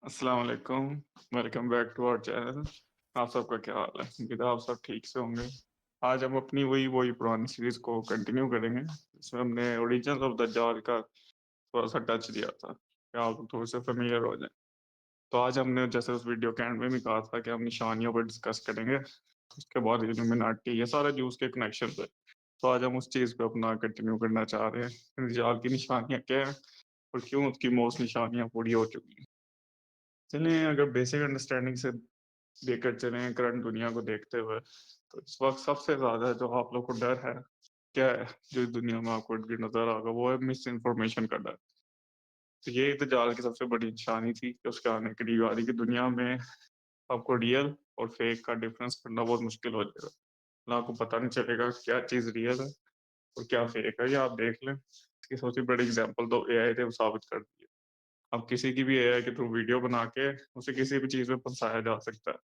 अस्सलाम वालेकुम। Welcome back to our channel. आप सबका क्या हाल है? उम्मीद है आप सब ठीक से होंगे। आज हम अपनी वही वही पुरानी सीरीज को कंटिन्यू करेंगे, इसमें हमने ओरिजिन ऑफ दज्जाल का थोड़ा सा टच दिया था कि आप थोड़े से फेमिलियर हो जाए। तो आज हमने जैसे उस वीडियो के एंड में भी कहा था कि हम निशानियों पर डिस्कस करेंगे, उसके बाद इल्यूमिनाटी ये सारे जूस के कनेक्शन पे। तो आज हम उस चीज़ पे अपना कंटिन्यू करना चाह रहे हैं, दज्जाल की निशानियाँ क्या हैं और क्यों उसकी मोस्ट निशानियाँ पूरी हो चुकी हैं। चलिए, अगर बेसिक अंडरस्टैंडिंग से लेकर चलें करंट दुनिया को देखते हुए, तो इस वक्त सबसे ज़्यादा जो आप लोग को डर है, क्या है? जो इस दुनिया में आपको नज़र आएगा वो है मिस इन्फॉर्मेशन का डर। तो ये दज्जाल की सबसे बड़ी निशानी थी कि उसके आने के लिए आ रही की दुनिया में आपको रियल और फेक का डिफरेंस करना बहुत मुश्किल हो जाएगा। ना आपको पता नहीं चलेगा क्या चीज़ रियल है और क्या फेक है। ये आप देख लें, इसकी सबसे बड़ी एग्जाम्पल तो एआई ने साबित कर दी है। अब किसी की भी एआई के थ्रू वीडियो बना के उसे किसी भी चीज़ में फंसाया जा सकता है।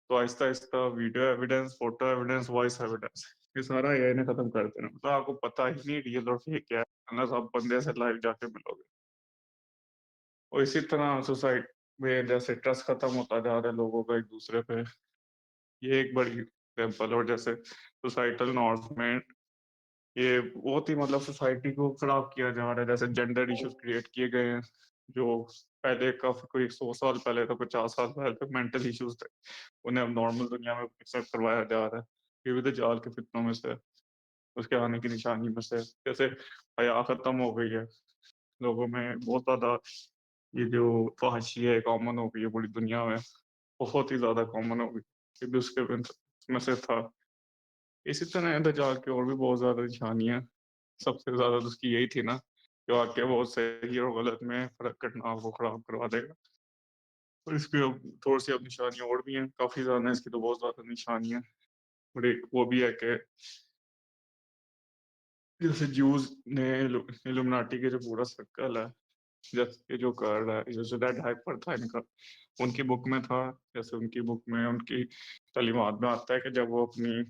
तो आहिस्ता-आहिस्ता video evidence, photo evidence, voice evidence, ये सारा एआई ने खत्म कर देना। मतलब आपको पता ही नहीं रियल और फेक क्या है, अनलेस आप बंदे से लाइव जाके मिलोगे। और इसी तरह सोसाइटी में जैसे ट्रस्ट खत्म होता जा रहा है लोगों का एक-दूसरे पे, ये एक बड़ी एग्ज़ाम्पल है। और जैसे सोसाइटल नॉर्म्स में ये बहुत ही मतलब सोसाइटी को खराब किया जा रहा है। जैसे जेंडर इश्यूज़ क्रिएट किए गए हैं, जो पहले काफ़ी कोई 100 साल पहले तो 50 साल पहले तक मेंटल इश्यूज़ थे, उन्हें अब नॉर्मल दुनिया में एक्सेप्ट करवाया जा रहा है। ये भी दज्जाल के फितनों में से है, उसके आने की निशानी में से है। जैसे हया खत्म हो गई है, लोगों में बहुत ज़्यादा ये जो फ़हाशी है कॉमन हो गई है पूरी दुनिया में, बहुत ही ज़्यादा कॉमन हो गई। ये भी उसके में से था। इसी तरह दज्जाल की और भी बहुत ज़्यादा निशानियाँ, सबसे ज़्यादा तो उसकी यही थी ना, कि वाक़या बहुत सही और गलत में फ़र्क करना आपको खराब करवा देगा। और इसकी अब थोड़ी-सी अब निशानियाँ और भी हैं, काफ़ी ज़्यादा हैं, इसकी तो बहुत ज़्यादा निशानियाँ हैं। और एक वो भी है कि जैसे ज्यूज़ ने इल्यूमिनाटी के जो पूरा सर्कल है, जैसे ये जो कर रहा है, जैसे रेड हाइपर था इनका, उनकी बुक में था, जैसे उनकी बुक में उनकी तालीमात में आता है कि जब वो अपनी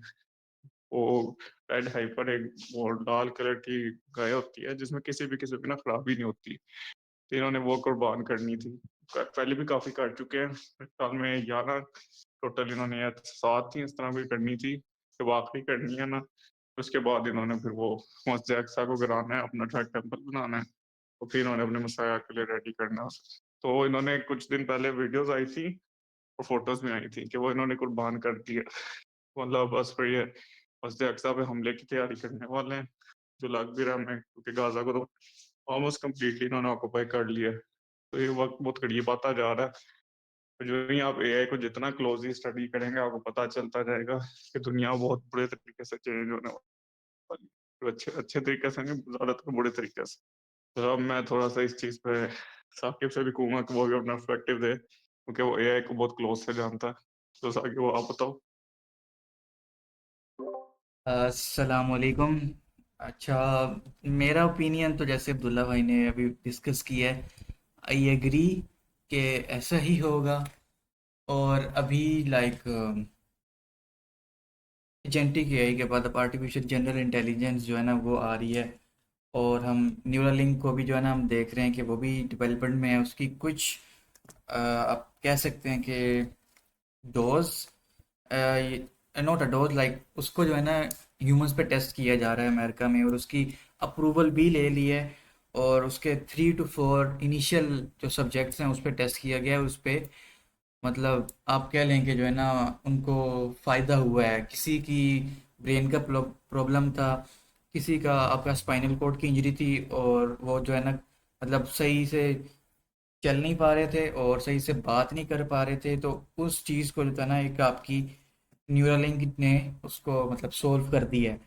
वो रेड हाइपर एक वो लाल कलर की गाय होती है जिसमें किसी भी किस्म की ना खराबी नहीं होती। तो इन्होंने वो कुर्बान करनी थी। पहले भी काफ़ी कर चुके हैं, साल में 11 टोटल इन्होंने या 7 थी इस तरह की करनी थी, जब आखिरी करनी है ना, उसके बाद इन्होंने फिर वो मस्जिद अक्सा को गिराना है, अपना थर्ड टेम्पल बनाना है, और फिर इन्होंने अपने मसाया के लिए रेडी करना है। तो इन्होंने कुछ दिन पहले वीडियोज़ आई थी और फ़ोटोज़ भी आई थी कि वो इन्होंने कुर्बान कर दिया। मतलब बस फिर ये मस्जिद अक्सा पे हमले की तैयारी करने वाले हैं, जो लग भी रहा है हमें, क्योंकि गाज़ा को तो ऑलमोस्ट कंप्लीटली इन्होंने ऑक्यूपाई कर लिया है। तो ये वक़्त बहुत करीब आता जा रहा है। तो जो ही आप एआई को जितना क्लोज़ली स्टडी करेंगे, आपको पता चलता जाएगा कि दुनिया बहुत बुरे तरीके से चेंज होने वाली है। तो अच्छे अच्छे तरीके से नहीं, ज़्यादातर बुरे तरीके से। तो अब मैं थोड़ा-सा इस चीज़ पे साकिब से भी कहूँगा कि वो भी अपना पर्सपेक्टिव दे, क्योंकि वो एआई को बहुत क्लोज़ से जानता है। तो साकिब, वो आप बताओ? अस्सलाम वालेकुम। अच्छा, मेरा ओपिनियन तो जैसे अब्दुल्ला भाई ने अभी डिस्कस किया है, आई एग्री कि ऐसा ही होगा। और अभी लाइक एजेंटिक एआई के बाद अब आर्टिफिशियल जनरल इंटेलिजेंस जो है ना वो आ रही है। और हम न्यूरालिंक को भी जो है ना हम देख रहे हैं कि वो भी डेवलपमेंट में है। उसकी कुछ आप कह सकते हैं कि dose, not a dose, like उसको जो है ना ह्यूमंस पे टेस्ट किया जा रहा है अमेरिका में, और उसकी अप्रूवल भी ले ली है। और उसके 3 to 4 इनिशियल जो सब्जेक्ट्स हैं उस पर टेस्ट किया गया है। उस पर मतलब आप कह लें कि जो है ना उनको फ़ायदा हुआ है। किसी की ब्रेन का प्रॉब्लम था, किसी का आपका स्पाइनल कॉर्ड की इंजरी थी, और वो जो है ना मतलब सही से चल नहीं पा रहे थे और सही से बात नहीं कर पा रहे थे। तो उस चीज़ को जो था ना एक आपकी न्यूरालिंक ने उसको मतलब सोल्व कर दिया है।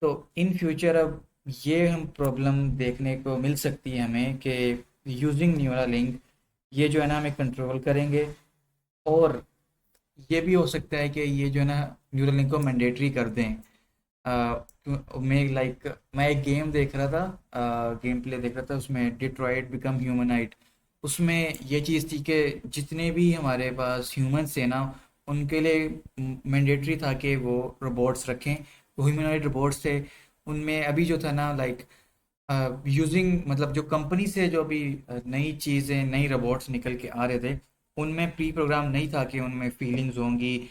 तो इन फ्यूचर अब ये हम प्रॉब्लम देखने को मिल सकती है हमें कि यूजिंग न्यूरालिंक ये जो है ना हमें कंट्रोल करेंगे। और ये भी हो सकता है कि ये जो है ना न्यूरालिंक को मैंडेटरी कर दें। मैं एक गेम देख रहा था, गेम प्ले देख रहा था, उसमें डिट्रॉइट बिकम ह्यूमनाइट। उसमें ये चीज़ थी कि जितने भी हमारे पास ह्यूमंस थे ना उनके लिए मैंडेटरी था कि वो रोबोट्स रखें। वो ह्यूमनाइट रोबोट्स थे। उनमें अभी जो था ना लाइक यूजिंग मतलब जो कंपनी से जो अभी नई चीज़ें नई रोबोट्स निकल के आ रहे थे, उनमें प्री प्रोग्राम नहीं था कि उनमें फीलिंग्स होंगी,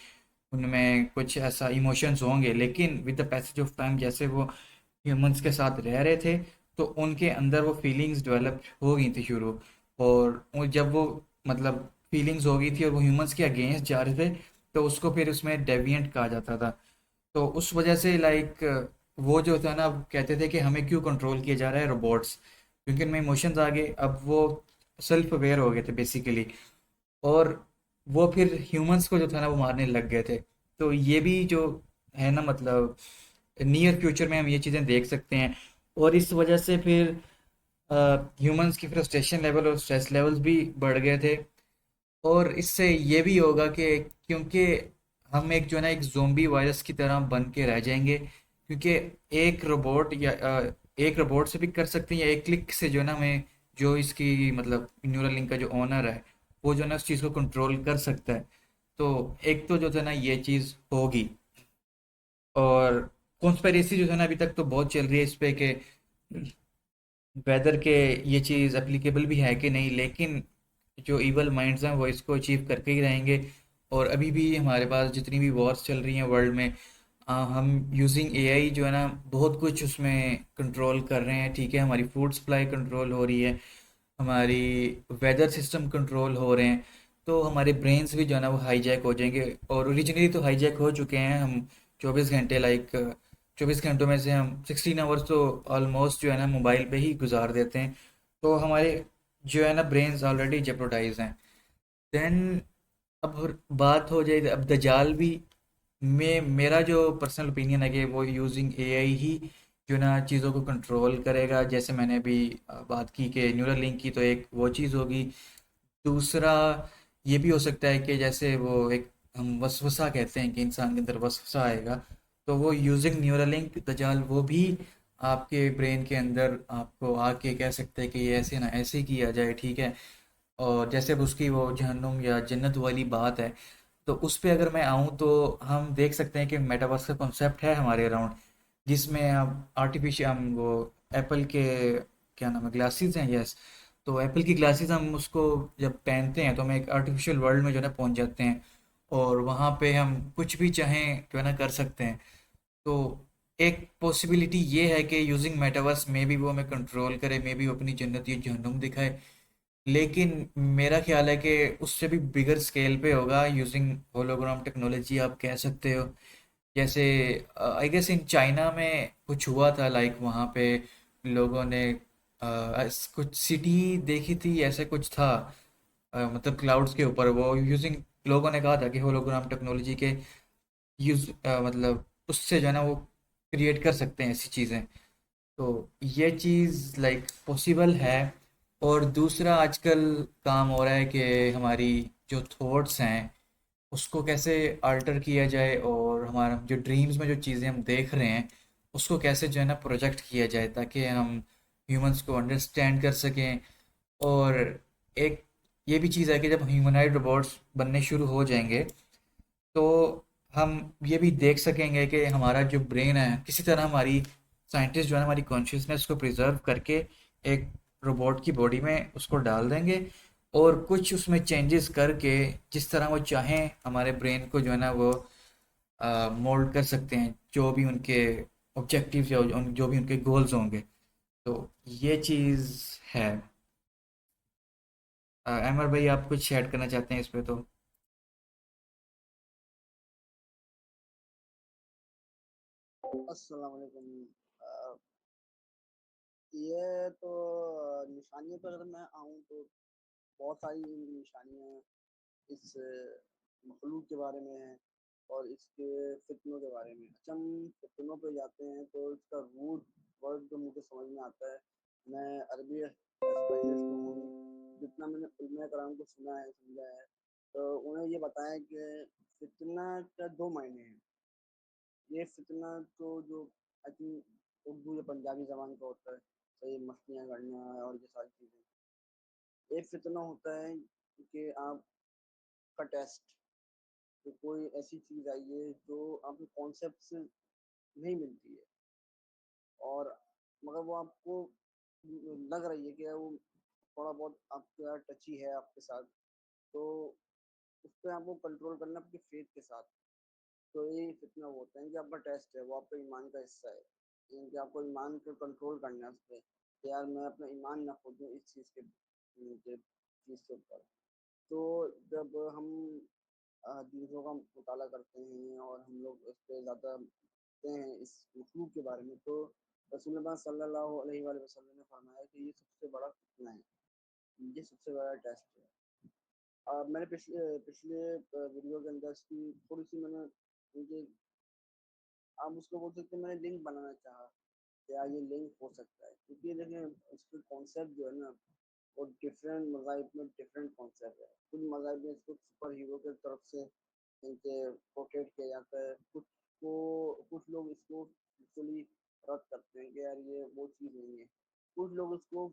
उनमें कुछ ऐसा इमोशंस होंगे, लेकिन with the passage of time जैसे वो ह्यूमंस के साथ रह रहे थे, तो उनके अंदर वो फीलिंग्स डेवलप हो गई थी शुरू। और जब वो मतलब फीलिंग्स हो गई थी और वो ह्यूमंस के अगेंस्ट जा रहे थे, तो उसको फिर उसमें डेविएंट कहा जाता था। तो उस वजह से लाइक वो जो था ना, कहते थे कि हमें क्यों कंट्रोल किया जा रहा है रोबोट्स, क्योंकि उनमें इमोशंस आ गए, अब वो सेल्फ अवेयर हो गए थे बेसिकली। और वो फिर ह्यूमंस को जो था ना वो मारने लग गए थे। तो ये भी जो है ना, मतलब नियर फ्यूचर में हम ये चीज़ें देख सकते हैं। और इस वजह से फिर ह्यूमंस की फ्रस्ट्रेशन लेवल और स्ट्रेस लेवल्स भी बढ़ गए थे। और इससे ये भी होगा कि क्योंकि हम एक जो है ना एक ज़ोंबी वायरस की तरह बन के रह जाएंगे, क्योंकि एक रोबोट या एक रोबोट से भी कर सकते हैं, या एक क्लिक से जो है ना हमें, जो इसकी मतलब न्यूरल लिंक का जो ओनर है, वो जो है ना उस चीज़ को कंट्रोल कर सकता है। तो एक तो जो है ना ये चीज़ होगी। और कॉन्स्पेरेसी जो है ना अभी तक तो बहुत चल रही है इस पे कि वेदर के ये चीज़ एप्लीकेबल भी है कि नहीं, लेकिन जो इवल माइंड्स हैं वो इसको अचीव करके ही रहेंगे। और अभी भी हमारे पास जितनी भी वॉर्स चल रही हैं वर्ल्ड में, हम यूजिंग एआई जो है ना बहुत कुछ उसमें कंट्रोल कर रहे हैं, ठीक है। हमारी फूड सप्लाई कंट्रोल हो रही है, हमारी वेदर सिस्टम कंट्रोल हो रहे हैं। तो हमारे ब्रेन्स भी जो है ना वो हाईजैक हो जाएंगे, और ओरिजिनली तो हाईजैक हो चुके हैं। हम 24 घंटे लाइक 24 घंटों में से हम 16 आवर्स तो ऑलमोस्ट जो है ना मोबाइल पे ही गुजार देते हैं। तो हमारे जो है ना ब्रेन्स ऑलरेडी जेप्रोडाइज हैं। देन अब बात हो जाए अब दजाल भी, मैं मेरा जो पर्सनल ओपिनियन है कि वो यूजिंग एआई ही जो ना चीज़ों को कंट्रोल करेगा। जैसे मैंने अभी बात की कि न्यूरल लिंक की, तो एक वो चीज़ होगी। दूसरा ये भी हो सकता है कि जैसे वो एक हम वसवसा कहते हैं कि इंसान के अंदर वसवसा आएगा, तो वो यूजिंग न्यूरालिंक दजाल वो भी आपके ब्रेन के अंदर आपको आके कह सकते हैं कि ये ऐसे ना ऐसे किया जाए, ठीक है। और जैसे अब उसकी वो जहन्नुम या जन्नत वाली बात है, तो उस पे अगर मैं आऊँ तो हम देख सकते हैं कि मेटावर्स का कॉन्सेप्ट है हमारे अराउंड, जिसमें हम आर्टिफिशियल हम वो एप्पल के क्या नाम है ग्लासेस हैं, यस। तो एप्पल की ग्लासेस हम उसको जब पहनते हैं तो हम एक आर्टिफिशियल वर्ल्ड में जो है ना पहुंच जाते हैं, और वहाँ पे हम कुछ भी चाहें जो है ना कर सकते हैं। तो एक पॉसिबिलिटी ये है कि यूजिंग मेटावर्स में भी वो हमें कंट्रोल करे, मे भी वो अपनी जन्नत या जहन्नुम दिखाए। लेकिन मेरा ख्याल है कि उससे भी बिगर स्केल पे होगा, यूजिंग होलोग्राम टेक्नोलॉजी आप कह सकते हो। जैसे आई गेस इन चाइना में कुछ हुआ था, लाइक वहाँ पे लोगों ने कुछ सिटी देखी थी, ऐसे कुछ था। मतलब क्लाउड्स के ऊपर वो यूजिंग लोगों ने कहा था कि होलोग्राम टेक्नोलॉजी के यूज मतलब उससे जो है ना वो क्रिएट कर सकते हैं ऐसी चीज़ें। तो ये चीज़ लाइक पॉसिबल है। और दूसरा आजकल काम हो रहा है कि हमारी जो थॉट्स हैं उसको कैसे अल्टर किया जाए, और हमारा जो ड्रीम्स में जो चीज़ें हम देख रहे हैं उसको कैसे जो है ना प्रोजेक्ट किया जाए, ताकि हम ह्यूमंस को अंडरस्टैंड कर सकें। और एक ये भी चीज़ है कि जब ह्यूमनॉइड रोबोट्स बनने शुरू हो जाएंगे, तो हम ये भी देख सकेंगे कि हमारा जो ब्रेन है किसी तरह हमारी साइंटिस्ट जो है ना हमारी कॉन्शियसनेस को प्रिजर्व करके एक रोबोट की बॉडी में उसको डाल देंगे, और कुछ उसमें चेंजेस करके जिस तरह वो चाहें हमारे ब्रेन को जो है ना वो मोल्ड कर सकते हैं, जो भी उनके ऑब्जेक्टिव्स या जो भी उनके गोल्स होंगे। तो ये चीज़ है। अमर भाई आप कुछ ऐड करना चाहते हैं इस पे तो? अस्सलाम वालेकुम। अ, ये तो निशानियों पर अगर मैं आऊँ तो बहुत सारी निशानियाँ इस मखलूक के बारे में हैं और इसके फितनों के बारे में। अच्छा, हम फितनों पे जाते हैं तो इसका रूट वर्ड जो मुझे समझ में आता है, मैं अरबी स्पेशलिस्ट हूँ, जितना मैंने उलमा कराम को सुना है समझा है, तो उन्हें ये बताया कि फितना का दो मायने हैं। ये फितना तो जो आई थिंक उर्दू या पंजाबी ज़बान का होता है, सही मस्तियाँ करना और ये सारी चीज़ें। एक फितना होता है कि आपका टेस्ट, कि कोई ऐसी चीज़ आई है जो आपके कॉन्सेप्ट से नहीं मिलती है, और मगर वो आपको लग रही है कि वो थोड़ा बहुत आपका टची है आपके साथ, तो उस पर आपको कंट्रोल करना आपके फेथ के साथ। तो ये फितना वो होता है कि आपका टेस्ट है, वो आपका ईमान का हिस्सा है, यानी कि आपको ईमान को कंट्रोल करना है उस पर, कि यार मैं अपना ईमान ना खो दूँ इस चीज़ के चीज़ के ऊपर। तो जब हम हदीसों का मुताला करते हैं और हम लोग इस पे ज़्यादा पढ़ते हैं इस मखलूक के बारे में, तो रसूलुल्लाह सल्लल्लाहु अलैहि वसल्लम ने फरमाया कि ये सबसे बड़ा फितना है, ये सबसे बड़ा टेस्ट है। मैंने पिछले पिछले वीडियो के अंदर इसकी थोड़ी सी मैंने उनके, आप उसको बोल सकते हैं, मैंने लिंक बनाना चाहा कि यार ये लिंक हो सकता है, क्योंकि देखें इसके कॉन्सेप्ट जो है ना, वो डिफरेंट मज़ाहिब में डिफरेंट कॉन्सेप्ट है। कुछ मज़ाहिब में इसको सुपर हीरो की तरफ से इनके पोर्ट्रेट किया जाता है, कुछ लोग इसको बिल्कुल ही रद्द करते हैं कि यार ये वो चीज़ नहीं है। कुछ लोग इसको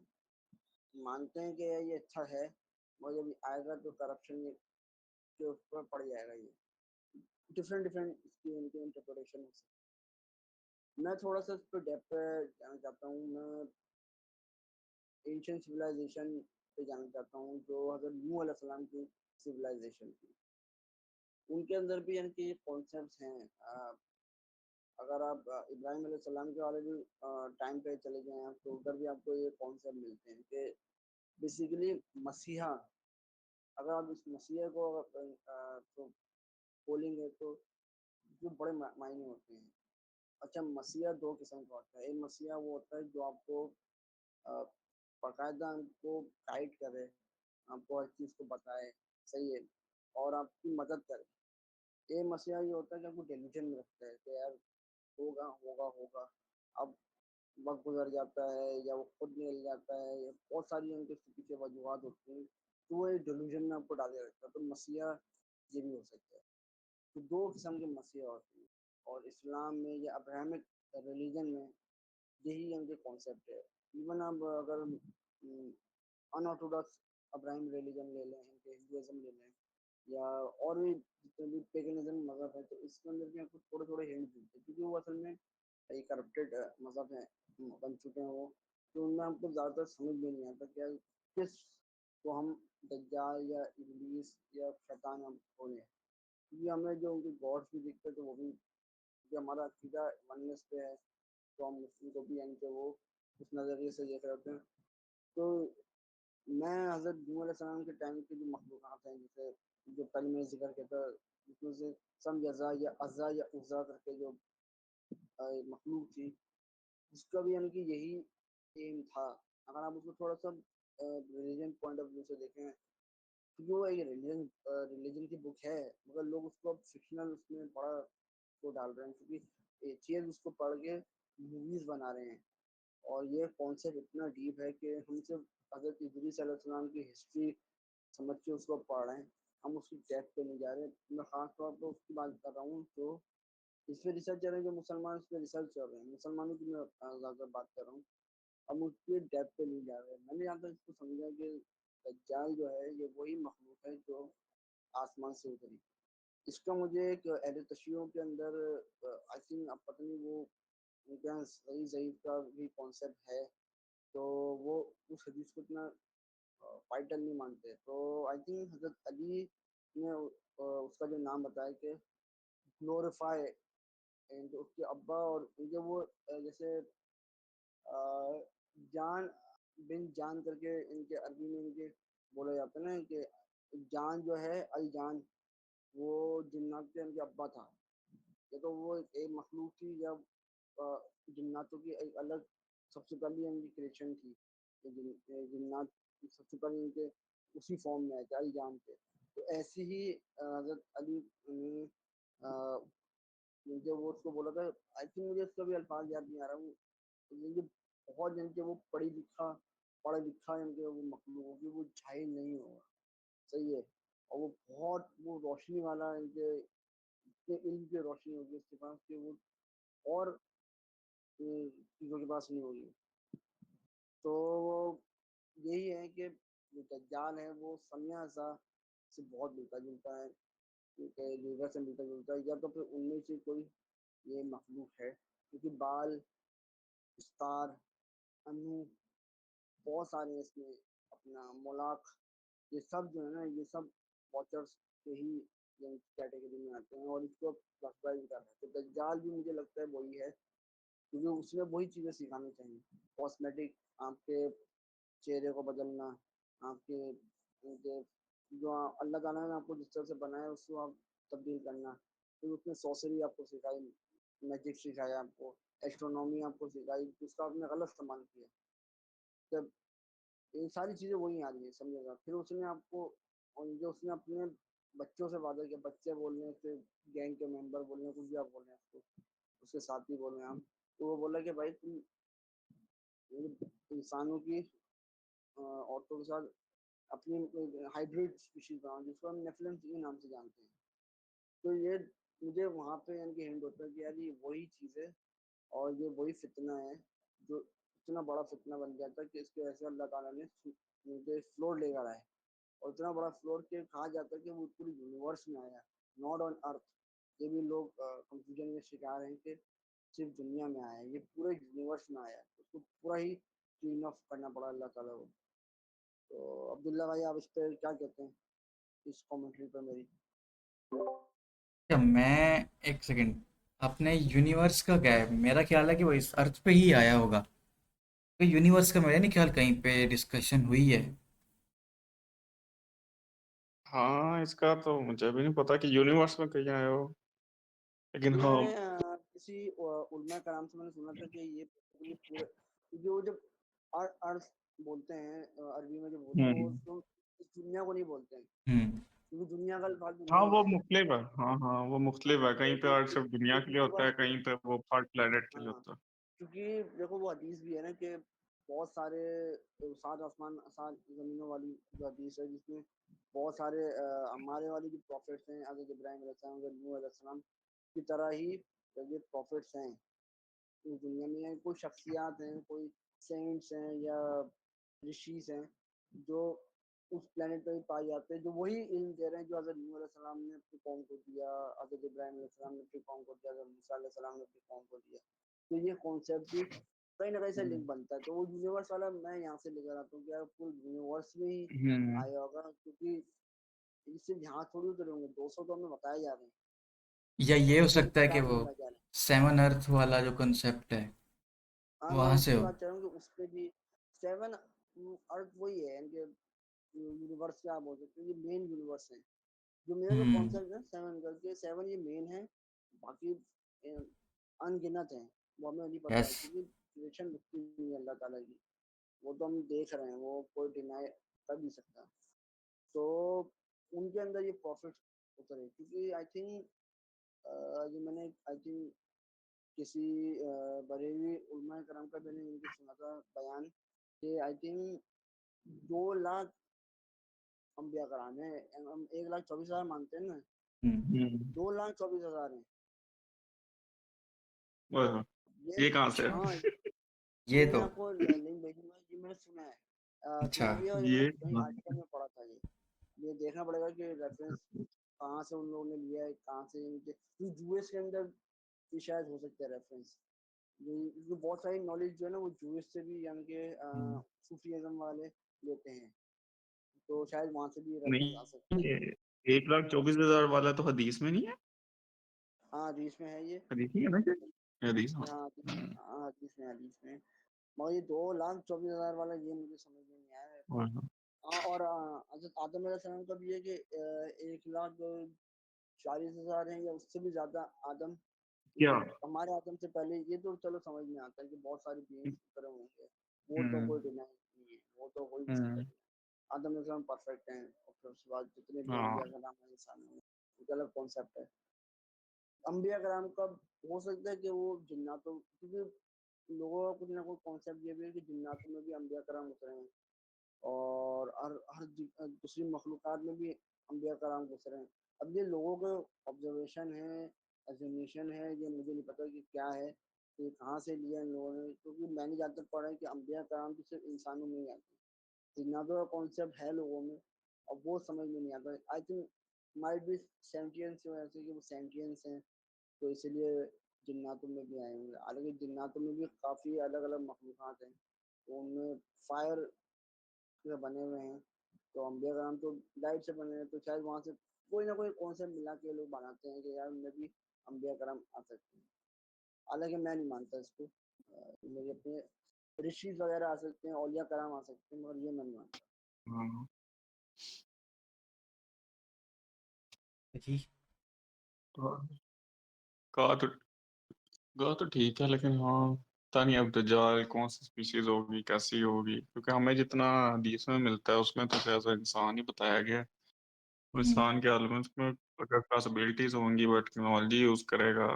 मानते हैं कि यार ये अच्छा है, मगर जब ये आएगा तो करप्शन के ऊपर पड़ जाएगा ये। डिफरेंट डिफरेंट इसकी इनकी इंटरप्रिटेशन हो सकती है। मैं थोड़ा सा इस पर डेप्थ पे जाना चाहता हूँ। मैं एंशियंट सिविलाइजेशन पे जाना चाहता हूँ, जो हज़रत नूह अलैहिस्सलाम की सिविलाइजेशन थी। उनके अंदर भी यानी कि ये कॉन्सेप्ट्स हैं। अगर आप इब्राहिम अलैहिस्सलाम के वाले भी टाइम पे चले गए हैं, तो उधर भी आपको ये कॉन्सेप्ट मिलते हैं कि बेसिकली मसीहा, अगर आप इस मसीहा को तो बोलेंगे तो जो बड़े मायने होते हैं। अच्छा, मसीहा दो किस्म का होता है। एक मसीहा वो होता है जो आपको अ, बाकायदा आपको गाइड करे, आपको हर चीज़ को बताए, सही है, और आपकी मदद करे। एक मसीहा ये होता है जो आपको डेल्यूजन में रखता है कि यार होगा होगा होगा। अब वक्त गुजर जाता है या वो खुद निकल जाता है, या बहुत सारी उनके इसके पीछे वजूहत होती हैं, तो वो एक डेल्यूजन में आपको डाले रखता है। तो मसीहा ये भी हो सकता है। तो दो किस्म के मसीहा होते हैं, और इस्लाम में या अब्राहमिक रिलीजन में यही उनके कॉन्सेप्ट है। इवन आप अगर अनऑर्थोडॉक्स अब्राहम रिलीजन ले लें, इनके हिंदुइज्म ले लें, या और भी जितने भी पेगनिज्म मज़हब है, तो इसके अंदर भी आपको थोड़े थोड़े हिंट मिलते हैं, क्योंकि वो असल में ये करप्टेड मज़हब है, बन चुके हैं वो। तो उनमें हमको ज़्यादातर समझ में नहीं आता क्या किस को हम दज्जाल या इब्लीस या शैतान हम बोले, क्योंकि हमें जो उनकी गॉड्स भी दिखते हैं, तो वो भी, जो हमारा अकीदा वननेस पे है, तो हम मुस्लिम को भी यानी कि वो उस नज़रिए से देख रहे होते हैं। तो मैं हज़रत नूह अलैहिस्सलाम के टाइम की जो मखलूक़ात हैं, जैसे जो पहले मैंने ज़िक्र किया था, जिसमें से सम यज़ा या अज़ा या उज़्ज़ा करके जो मखलूक थी, उसका भी यानी कि यही एम था। अगर आप उसको थोड़ा सा रिलीजन पॉइंट ऑफ व्यू से देखें, क्योंकि वो एक रिलीजन की बुक है, मगर लोग उसको अब फिक्शनल उसमें बड़ा वो डाल रहे हैं, क्योंकि चीज़ उसको पढ़ के मूवीज़ बना रहे हैं। और ये कॉन्सेप्ट इतना डीप है कि हम सिर्फ हज़रत इदरीस अलैहिस्सलाम की हिस्ट्री समझ के उसको पढ़ रहे हैं, हम उसकी डेप्थ पे नहीं जा रहे। मैं खास तौर पर उसकी बात कर रहा हूँ, तो इस पे रिसर्च चल रहे हैं, जो मुसलमान इस पे रिसर्च कर रहे हैं, मुसलमानों की मैं ज़्यादा बात कर रहा हूँ। हम उसके डेप्थ पे नहीं जा रहे। मैंने यहाँ तक इसको समझा कि दज्जाल जो है ये वही मखलूक है जो आसमान से उतरी। इसका मुझे एक अहले तशय्युह के अंदर आई थिंक, अब पता नहीं वो उनके यहाँ सही ज़ईफ का भी कॉन्सेप्ट है, तो वो उस हदीस को इतना वाइटल नहीं मानते। तो आई थिंक हजरत अली ने उसका जो नाम बताया कि ग्लोरीफाई, एंड उसके अब्बा और उनके वो जैसे जान बिन जान करके इनके अरबी में इनके बोला जाता है ना, कि जान जो है अल जान, वो जिन्नात के इनके अब्बा था। ये तो वो एक मखलूक थी, जब जिन्नातों की एक अलग सबसे पहली इनकी क्रिएशन थी। ये जिन्नात सबसे पहले इनके उसी फॉर्म में आए थे, अल जान थे। तो ऐसे ही हजरत अली ने मुझे वो उसको बोला था। आई थिंक मुझे उसका भी अल्फाज याद नहीं आ रहा हूँ। मुझे बहुत जन के वो पढ़ा लिखा इनके वो मखलूक होगी, वो जाहिल नहीं होगा, सही है। और वो बहुत वो रोशनी वाला इनके इतने इल्म की रोशनी होगी उसके पास कि वो और चीज़ों के पास नहीं होगी। तो वो यही है कि जो दज्जाल है वो समिया सा से बहुत मिलता जुलता है, क्योंकि लीवर से मिलता जुलता है, या तो फिर उनमें से कोई ये मखलूक है, क्योंकि बाल, विस्तार, अनु, बहुत सारे हैं इसमें, अपना मोलाख, ये सब जो है ना, ये सब वॉचर्स के ही कैटेगरी में आते हैं और इसको क्लासिफाई भी कर रहे हैं। तो दज्जाल भी मुझे लगता है वही है, क्योंकि उसमें वही चीज़ें सिखानी चाहिए। कॉस्मेटिक, आपके चेहरे को बदलना, आपके उनके जो अल्लाह ताला ने आपको जिस तरह से बनाया उसको आप तब्दील करना। फिर उसने सॉर्सरी आपको सिखाई, मैजिक सिखाया आपको, एस्ट्रोनॉमी आपको सिखाई, उसका आपने गलत इस्तेमाल किया। जब ये सारी चीज़ें वही आ रही है, समझेगा। फिर उसने आपको, और जो उसने अपने बच्चों से वादा किया, बच्चे बोल रहे हैं, फिर गैंग के मेंबर बोल रहे हैं, कुछ भी आप बोल रहे हैं उसको, उसके साथी बोल रहे हैं आप, तो वो बोला कि भाई तुम इंसानों की औरतों के साथ अपनी हाइब्रिड स्पीशीज बनाओ, जिसको हम नेफिलिम के नाम से जानते हैं। तो ये मुझे वहाँ पे यानी कि हिंट होता है कि यार ये वही चीज़ है और ये वही फितना है जो इतना बड़ा फितना बन गया था कि इसकी वजह से अल्लाह ताला ने मुझे फ्लोर लेकर आए, और इतना बड़ा फ्लोर के कहा जाता है कि वो पूरी यूनिवर्स में आया, नॉट ऑन अर्थ। ये भी लोग कंफ्यूजन में शिकार हैं कि सिर्फ दुनिया में आया है, ये पूरे यूनिवर्स में आया है, उसको पूरा ही क्लीन ऑफ करना पड़ा अल्लाह ताला को। तो अब्दुल्ला भाई, आप इस पर क्या कहते हैं, इस कमेंट्री पर मेरी? क्या मैं एक सेकंड, अपने यूनिवर्स का क्या है, मेरा ख्याल है कि वो इस अर्थ पे ही आया होगा। तो यूनिवर्स का मेरा नहीं ख्याल कहीं पे डिस्कशन हुई है। हाँ, इसका तो मुझे भी नहीं पता कि यूनिवर्स में कहीं आया हो, लेकिन ये हाँ। मैंने किसी उलमा कराम से मैंने सुना था कि ये पूरे पूरे जो जब अर्थ बोलते हैं अरबी में जो बोलते हैं, वो हम्म। उसको इस दुनिया को नहीं बोलते हैं, हम्म। क्योंकि दुनिया का अल्फाज हाँ, दुनिया में वो है। मुख्तलिफ है। हाँ हाँ, वो मुख्तलिफ है, कहीं पे तो अर्थ सिर्फ दुनिया एक के लिए होता है, यूनिवर्स में, कहीं पे वो थर्ड प्लेनेट के लिए हाँ, होता है। क्योंकि देखो वो हदीस भी है ना कि बहुत सारे सात आसमान सात जमीनों वाली जो हदीस है, जिसमें बहुत सारे हमारे वाले जो प्रॉफिट्स हैं, हज़रत इब्राहिम अलैहिस्सलाम, हज़रत नूह अलैहिस्सलाम की तरह ही ये प्रॉफिट्स हैं इस दुनिया में, या कोई शख्सियात हैं, कोई सेंट्स हैं या ऋषिस हैं जो उस प्लेनेट पे भी पाए जाते हैं, जो वही इल्म दे रहे हैं जो हज़रत नूह अलैहिस्सलाम ने अपनी कौम को दिया, हज़रत इब्राहिम अलैहिस्सलाम ने अपनी कौम को दिया, हज़रत मूसा अलैहिस्सलाम ने अपनी कौम को दिया। तो ये कॉन्सेप्ट भी कहीं ना कहीं से लिंक बनता है। तो वो यूनिवर्स वाला मैं यहाँ से लेकर आता हूँ कि यार पूरे यूनिवर्स में ही हम्म। आया होगा, क्योंकि इससे यहाँ थोड़ी उतरे होंगे, 200 तो हमें बताए जा रहे हैं, या ये हो तो सकता है कि क्या वो नहीं बताया जा रहा है। सेवन अर्थ वाला जो कंसेप्ट है हाँ, मैं वहां से उसी हो। बात कर रहा हूँ कि उस पे भी सेवन अर्थ वही है, यानी यूनिवर्स क्या बोल सकते हैं, ये मेन यूनिवर्स है। जो मेरा जो हम्म। कॉन्सेप्ट है सेवन करके, सेवन ये मेन है, बाकी अनगिनत है, वो हमें नहीं पता यस। है, क्योंकि क्रिएशन रुकती नहीं है अल्लाह ताला की, वो तो हम देख रहे हैं, वो कोई डिनाई कर नहीं सकता। तो उनके अंदर ये प्रॉफिट उतरे, क्योंकि आई थिंक ये मैंने आई थिंक किसी बरेली उलमा करम का मैंने इनके सुना था बयान कि आई थिंक 2 लाख अम्बिया कराम है, हम 1,24,000 मानते हैं ना, हम्म। 2,24,000 है ओह, ये। ये कहाँ से है? हाँ, ये ये मैं तो आपको लिंक भेजूंगा, ये मैंने सुना है, अच्छा। सुना भी है, और ये मैंने ये कहीं हाँ। आर्टिकल में पढ़ा था। ये देखना पड़ेगा कि रेफरेंस कहाँ से उन लोगों ने लिया है, कहाँ से इनके, यूएस के अंदर भी शायद हो सकता है रेफरेंस। ये बहुत सारी नॉलेज जो है ना वो यूएस से भी, यानी कि हम्म। सूफीज़्म वाले लेते हैं, तो शायद वहाँ से भी रेफरेंस आ सकता नहीं, है। ये 1,24,000 वाला तो हदीस में नहीं है। हाँ, हदीस में है ये। हदीस नहीं है ना क्या? हदीस, हाँ। हाँ, हम्म। हाँ, हदीस में, हदीस में। मगर ये 2,24,000 वाला ये मुझे समझ में नहीं आया है। हाँ। हाँ, और हज़रत आदम अलैहिस्सलाम का भी है कि 1,40,000 है या उससे भी ज़्यादा आदम, क्या? क्योंकि हमारे आदम से पहले, ये तो चलो समझ में आता है कि बहुत सारे बीइंग्स उतरे होंगे, वो तो हम्म। कोई डिनाई नहीं है, वो तो हो ही नहीं सकता। हम्म। आदम अलैहिस्सलाम परफेक्ट हैं, और फिर उसके बाद जितने भी हाँ। अम्बिया कराम हैं, इंसान हैं, उनका अलग कॉन्सेप्ट है। अम्बिया कराम का हो सकता है कि वो जिन्नातों, क्योंकि लोगों का कुछ ना कुछ कॉन्सेप्ट ये भी है कि जिन्नातों में भी अम्बिया कराम उतरे हैं, और हर हर दूसरी मखलूक़ात में भी अम्बिया कराम गुजरे हैं। अब ये लोगों के ऑब्जर्वेशन है, एजुमेशन है, ये मुझे नहीं पता कि क्या है, कि कहाँ से लिया इन लोगों ने, क्योंकि मैंने जहाँ तक पढ़ा है कि अम्बिया कराम तो सिर्फ इंसानों में ही आते हैं, जिन्नातों का कॉन्सेप्ट है लोगों में, और वो समझ में नहीं आता। I think might be sentience की वजह से, कि वो सेंटियंस हैं, तो इसलिए जिन्नातों में भी आए होंगे। हालांकि जिन्नातों में भी काफ़ी अलग अलग मखलूक़ात हैं, तो उनमें फायर से बने हुए हैं, तो अम्बिया कराम तो लाइट से बने हैं, तो शायद वहाँ से कोई ना कोई कॉन्सेप्ट मिला के लोग बनाते हैं कि यार उनमें भी अम्बिया कराम आ सकते हैं। हालांकि मैं नहीं मानता इसको, मेरे अपने ऋषि वगैरह आ सकते हैं, औलिया कराम आ सकते हैं, मगर ये मैं नहीं मानता। हाँ, जी। तो कहा तो कहा तो ठीक है, लेकिन हाँ, पता नहीं अब दज्जाल कौन सी स्पीशीज होगी, कैसी होगी, क्योंकि हमें जितना हदीस में मिलता है उसमें तो शायद इंसान ही बताया गया है। और हम्म। इंसान के आलम में अगर पॉसिबिलिटीज होंगी, वो टेक्नोलॉजी यूज करेगा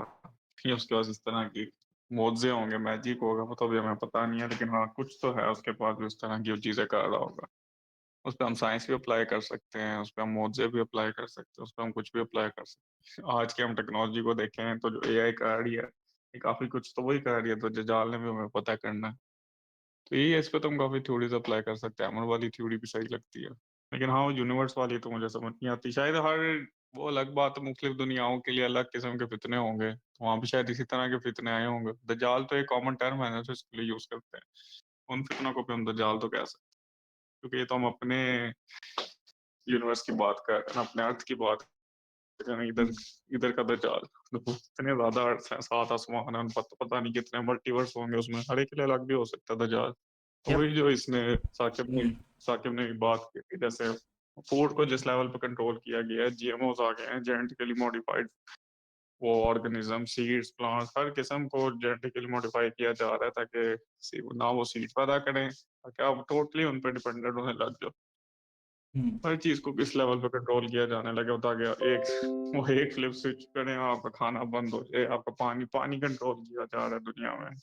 या उसके पास इस तरह की मोजे होंगे, मैजिक होगा, वो तो अभी हमें पता नहीं है, लेकिन हाँ कुछ तो है उसके पास जो इस तरह की वो चीजें कर रहा होगा। उस पर हम साइंस भी अप्लाई कर सकते हैं, उस पर हम मोजे भी अप्लाई कर सकते हैं, उस पर हम कुछ भी अप्लाई कर सकते हैं। आज के हम टेक्नोलॉजी को देखें तो जो एआई कर रही है, ये काफी कुछ तो वही कर रही है, तो जजाल ने भी हमें पता करना है। तो यही है, इस पर तो हम काफी थ्योरीज अप्लाई कर सकते हैं। अमर वाली थ्योरी भी सही लगती है, लेकिन हाँ वो यूनिवर्स वाली तो मुझे समझ नहीं आती। शायद हर वो अलग बात है, मुख्तलिफ दुनियाओं के लिए अलग किस्म के फितने होंगे, तो वहाँ भी शायद इसी तरह के फितने आए होंगे। दज्जाल तो एक कॉमन टर्म है ना, तो इसके लिए यूज करते हैं। उन फितनों को भी हम दज्जाल तो कह सकते हैं, क्योंकि ये तो हम अपने यूनिवर्स की बात कर रहे हैं, अपने अर्थ की बात कर रहे हैं। इधर हम्म। इधर का दज्जाल देखो, इतने ज्यादा अर्थ हैं, सात आसमान है, पता नहीं कितने मल्टीवर्स होंगे, उसमें हर एक के लिए अलग भी हो सकता है दज्जाल। तो यप। वही जो इसने हम्म। साकिब ने बात की थी, जैसे फूड को जिस लेवल पर कंट्रोल किया गया है, जीएमओज आ गए हैं, जेनेटिकली मॉडिफाइड वो ऑर्गेनिज्म, सीड्स, प्लांट्स, हर किस्म को जेनेटिकली मॉडिफाई किया जा रहा है, ताकि ना वो सीड पैदा करें, ताकि आप टोटली उन पर डिपेंडेंट होने लग जाओ। हम्म। हर चीज को किस लेवल पे कंट्रोल किया जाने लगे, होता गया एक वो एक फ्लिप स्विच करें, आपका खाना बंद हो जाए, आपका पानी पानी कंट्रोल किया जा रहा है दुनिया में,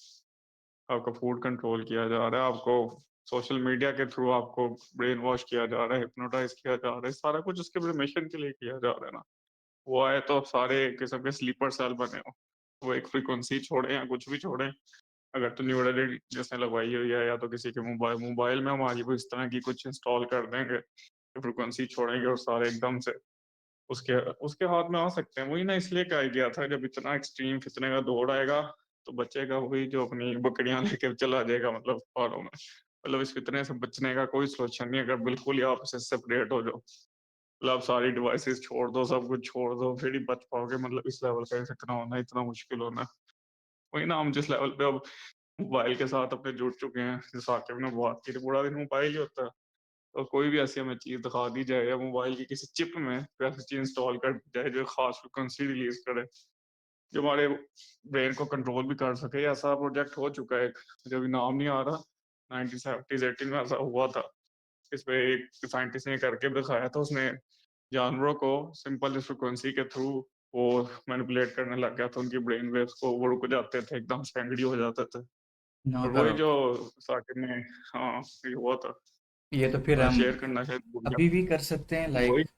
आपका फूड कंट्रोल किया जा रहा है, आपको सोशल मीडिया के थ्रू आपको ब्रेन वॉश किया जा रहा है, हिप्नोटाइज किया जा रहा है, सारा कुछ उसके परमिशन के लिए किया जा रहा है ना। वो आए तो अब सारे एक किस्म के स्लीपर सेल बने हो, वो एक फ्रीक्वेंसी छोड़े या कुछ भी छोड़े, अगर तो न्यूरल जिसने लगवाई हुई है, या तो किसी के मोबाइल मोबाइल में हम आगे भी इस तरह की कुछ इंस्टॉल कर देंगे, फ्रीक्वेंसी छोड़ेंगे और सारे एकदम से उसके उसके हाथ में आ सकते हैं। वही ना, इसलिए कहा गया था जब इतना एक्सट्रीम फितने का दौर आएगा, तो बचेगा वही जो अपनी बकरियां लेके चला जाएगा, मतलब पहाड़ों में। मतलब इस फितने से बचने का कोई सोल्यूशन नहीं है, अगर बिल्कुल ही आप इससे सेपरेट हो जाओ, मतलब आप सारी डिवाइसेस छोड़ दो, सब कुछ छोड़ दो, फिर ही बच पाओगे। मतलब इस लेवल का फितना होना इतना मुश्किल होना। वही ना, हम जिस लेवल पे अब मोबाइल के साथ अपने जुड़ चुके हैं, जैसे साकिब ने बात की, तो पूरा दिन मोबाइल ही होता है। तो कोई भी ऐसी हमें चीज दिखा दी जाए, या मोबाइल की किसी चिप में कोई ऐसी चीज इंस्टॉल कर दी जाए जो खास फ्रिक्वेंसी रिलीज करे, जो हमारे ब्रेन को कंट्रोल भी कर सके। ऐसा प्रोजेक्ट हो चुका है एक, मुझे अभी नाम नहीं आ रहा, 1970s 80s में ऐसा हुआ था। इस पे एक साइंटिस्ट ने करके दिखाया था, उसने जानवरों को सिंपल फ्रिक्वेंसी के थ्रू वो मैनिपुलेट करने लग गया था, उनकी ब्रेन वेव्स को, वो रुक जाते थे, एकदम से एंग्री हो जाते थे। नो और वही करो। जो साकिब ने, हाँ ये हुआ था, ये तो फिर हम शेयर करना शायद भूल गया। अभी भी कर सकते हैं, वही, लाइक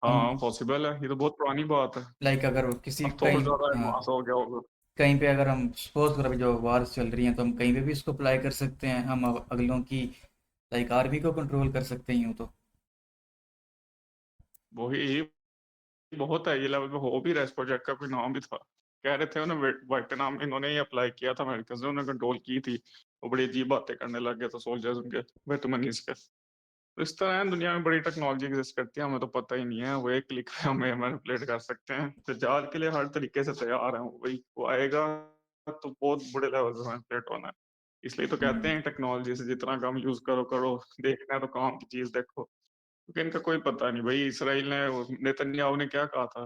हम, हाँ पॉसिबल है, ये तो बहुत पुरानी बात है। लाइक अगर वो किसी अब तो और कहीं, ज्यादा हाँ, एडवांस हो गया होगा। कहीं पे अगर हम सपोज करो अभी जो वार्स चल रही हैं तो हम कहीं पे भी इसको अप्लाई कर सकते हैं, हम अगलों की लाइक आर्मी को कंट्रोल कर सकते हैं यूँ तो। वही बहुत है, ये लेवल पे हो भी रहा है। इस प्रोजेक्ट का कोई नाम भी था, कह रहे थे उन्हें वियतनाम में इन्होंने ही अप्लाई किया था, अमेरिका ने उन्हें कंट्रोल की थी, वो बड़ी अजीब बातें करने लग गए थे सोल्जर्स उनके, वियतनामीज के। तो इस तरह है, दुनिया में बड़ी टेक्नोलॉजी एग्जिस्ट करती है, हमें तो पता ही नहीं है। वो एक क्लिक पे हमें मैनिपुलेट कर सकते हैं। दज्जाल के लिए हर तरीके से तैयार है, वही वो आएगा तो बहुत बड़े लेवल पे मैनिपुलेट होना है। इसलिए तो कहते हम्म। हैं टेक्नोलॉजी से जितना कम यूज करो करो, देखना है तो काम की चीज देखो, क्योंकि इनका कोई पता नहीं। भाई इसराइल ने, नेतन्याहू ने क्या कहा था,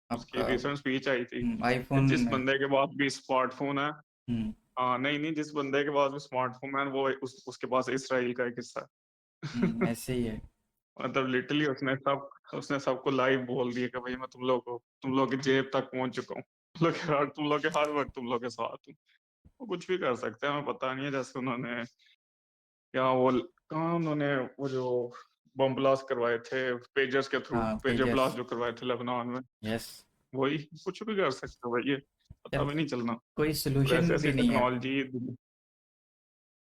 उसकी आपका रिसेंट स्पीच आई थी कि आईफोन। जिस बंदे के पास भी स्मार्टफोन है, हम्म। हाँ नहीं नहीं, जिस बंदे के पास भी स्मार्टफोन है वो उसके पास इसराइल का एक हिस्सा है। ऐसे ही है। मतलब लिटरली उसने सबको लाइव बोल दिया कि भाई मैं तुम लोग की जेब तक पहुंच चुका हूँ, तुम लोग के हर वक्त तुम लोग के साथ हूँ। वो कुछ भी कर सकते हैं, हमें पता नहीं है। जैसे उन्होंने क्या वो कहाँ उन्होंने वो जो बम ब्लास्ट करवाए थे पेजर्स के थ्रू, हाँ, पेजर ब्लास्ट पेजर्स। जो करवाए थे लेबनान में, यस। वही कुछ भी कर सकते हो भाई, ये पता यार, भी नहीं चलना। कोई और सोल्यूशन ऐसे भी ऐसी नहीं है। टेक्नोलॉजी,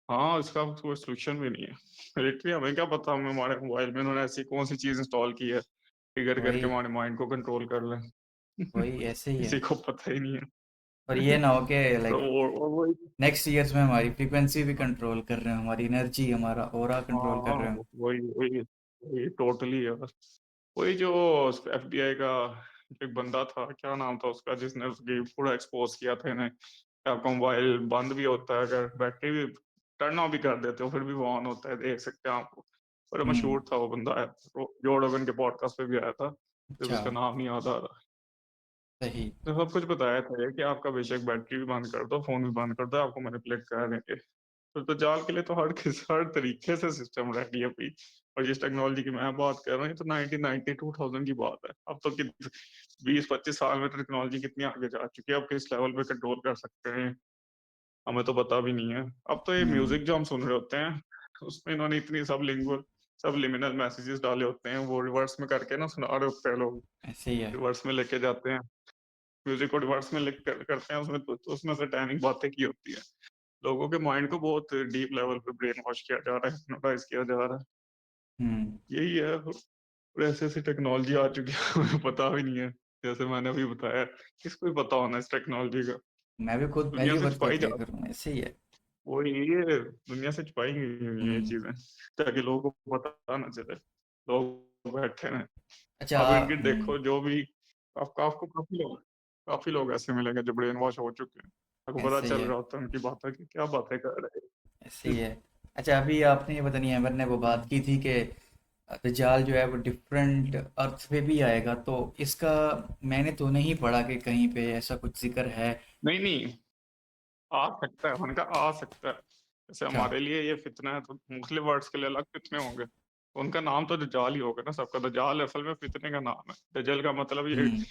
हाँ इसका कोई सोल्यूशन भी नहीं है। लिटरली हमें क्या पता, हमें हमारे मोबाइल में उन्होंने ऐसी कौन सी चीज इंस्टॉल की है, ट्रिगर करके वही हमारे माइंड को कंट्रोल कर लें। वही ऐसे ही है। किसी को पता ही नहीं है। और ये ना हो कि तो लाइक वही। नेक्स्ट ईयर्स में हमारी फ्रीक्वेंसी भी कंट्रोल कर रहे हैं, हमारी एनर्जी, हमारा ऑरा कंट्रोल कर रहे हाँ, हैं। वही वही वही टोटली यार। वही जो एफबीआई का एक बंदा था, क्या नाम था उसका, जिसने उसकी पूरा एक्सपोज किया था इन्हें कि आपका मोबाइल बंद भी होता है, अगर बैटरी भी टर्न ऑफ भी कर देते हो फिर भी वो ऑन होता है, देख सकते हैं आप। बड़ा हम्म। मशहूर था वो बंदा है, जो रोगन के पॉडकास्ट पे भी आया था, जब अच्छा। उसका नाम नहीं याद आ रहा। सही। तो सब कुछ बताया था ये कि आपका बेशक बैटरी भी बंद कर दो, फोन भी बंद कर दो, आपको मैनिपुलेट कर देंगे। तो जाल के लिए तो हर तरीके से सिस्टम रेडी है भाई। और जिस टेक्नोलॉजी की मैं बात कर रहा हूँ, ये तो 1990 2000 की बात है। अब तो 20-25 साल में टेक्नोलॉजी कितनी आगे जा चुकी है, अब किस लेवल पे कंट्रोल कर सकते हैं हमें तो पता भी नहीं है। अब तो ये हम्म। म्यूजिक जो हम सुन रहे होते हैं, उसमें इन्होंने इतनी सब लिमिनल मैसेजेस डाले होते हैं, वो रिवर्स में करके ना सुना रहे होते हैं लोग, ऐसे ही है। रिवर्स में लेके जाते हैं, म्यूजिक को रिवर्स में करते हैं, उसमें तो उसमें से टैनिंग बातें की होती है। लोगों के माइंड को बहुत डीप लेवल पे ब्रेन वॉश किया जा रहा है, हिप्नोटाइज किया जा रहा है। हम्म। यही है। और ऐसी ऐसी टेक्नोलॉजी आ चुकी है हमें पता भी नहीं है। जैसे मैंने अभी बताया, किसको भी पता होना इस टेक्नोलॉजी का। मैं भी खुद दुनिया पहली से बार छुपाई देख जा, लिया करूँ, ऐसे ही है। वो ये दुनिया से छुपाई गई हुई हैं ये हम्म। चीजें, ताकि लोगों को पता ना चले। लोग बैठे हैं। अच्छा। अब इनकी हम्म। देखो जो भी, आपको काफी लोग ऐसे मिलेंगे जो ब्रेन वॉश हो चुके हैं, आपको पता ऐसे ही चल है। रहा होता है उनकी बातें कि क्या बातें कर रहे ऐसे हैं। ही है। अच्छा, अभी आपने ये पता नहीं अमर ने वो बात की थी कि दज्जाल जो है वो डिफरेंट अर्थ पे भी आएगा, तो इसका मैंने तो नहीं पढ़ा कि कहीं पे ऐसा कुछ जिक्र है। नहीं नहीं, आ सकता है, उनका आ सकता है। जैसे अच्छा। हमारे लिए ये फितना है, तो मुस्लिम वर्ड्स के लिए अलग फितने होंगे। उनका नाम तो दज्जाल ही होगा ना सबका। दज्जाल असल में फितने का नाम है। दज्जल का मतलब ये हम्म।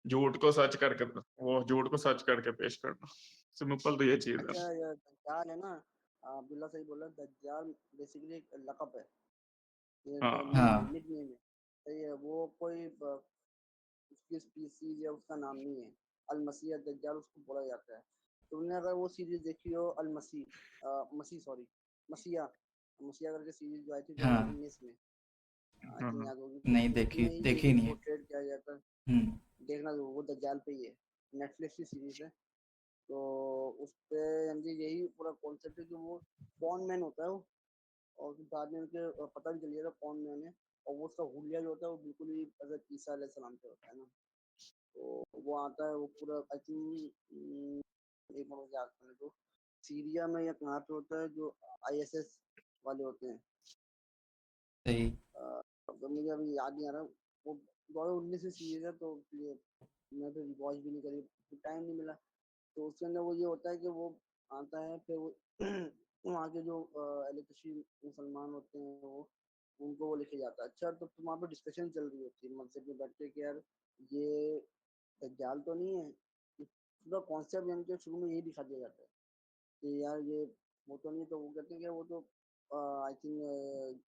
झूठ को सच करके, वो झूठ को सच करके पेश करना। सिंपल तो ये चीज है। अच्छा, ये दज्जाल है ना, अब्दुल्ला सही बोला, दज्जाल बेसिकली एक लक़ब है, ये हाँ एक हाँ। निक नेम है। सही है, वो कोई उसकी स्पीसीज या उसका नाम नहीं है। अल मसीह दज्जाल उसको बोला जाता है। तुमने अगर वो सीरीज देखी हो अल मसीह, मसीह सॉरी, मसीहा, मसीहा करके सीरीज जो आई थी हाँ। 2019 में, आई थिंक हाँ याद होगी, तो नहीं देखी, उसमें देखी यही नहीं है। पोर्ट्रेट किया जाता है। हम्म। देखना, वो दज्जाल पे ही है, नेटफ्लिक्स की सीरीज है। तो उस पे यानी कि यही पूरा कॉन्सेप्ट है कि वो कौन मैन होता है वो, और फिर बाद में उनके पता भी चल जाएगा कौन मैन है। और वो उसका हुलिया जो होता है वो बिल्कुल ही हज़रत ईसा अलैहिस्सलाम पे होता है ना। तो वो आता है, वो पूरा आई थिंक एक बार मुझे याद करने दो, सीरिया में या कहाँ पे होता है, जो आईएसएस वाले होते हैं। सही। तो मुझे अभी याद नहीं आ रहा। वो 2019 से सीरीज है, तो इसलिए मैं तो वॉच भी नहीं करी, टाइम नहीं मिला। तो उसके अंदर वो ये होता है कि वो आता है, फिर वो वहाँ के जो एलिटशी मुसलमान होते हैं, वो उनको वो लेके जाता है। अच्छा, तो वहाँ पे डिस्कशन चल रही होती है मस्जिद में बैठ के कि यार ये दज्जाल तो नहीं है। ये पूरा कॉन्सेप्ट यानी कि शुरू में यही दिखा दिया जाता है कि यार ये वो तो नहीं। तो वो कहते हैं कि वो तो आई थिंक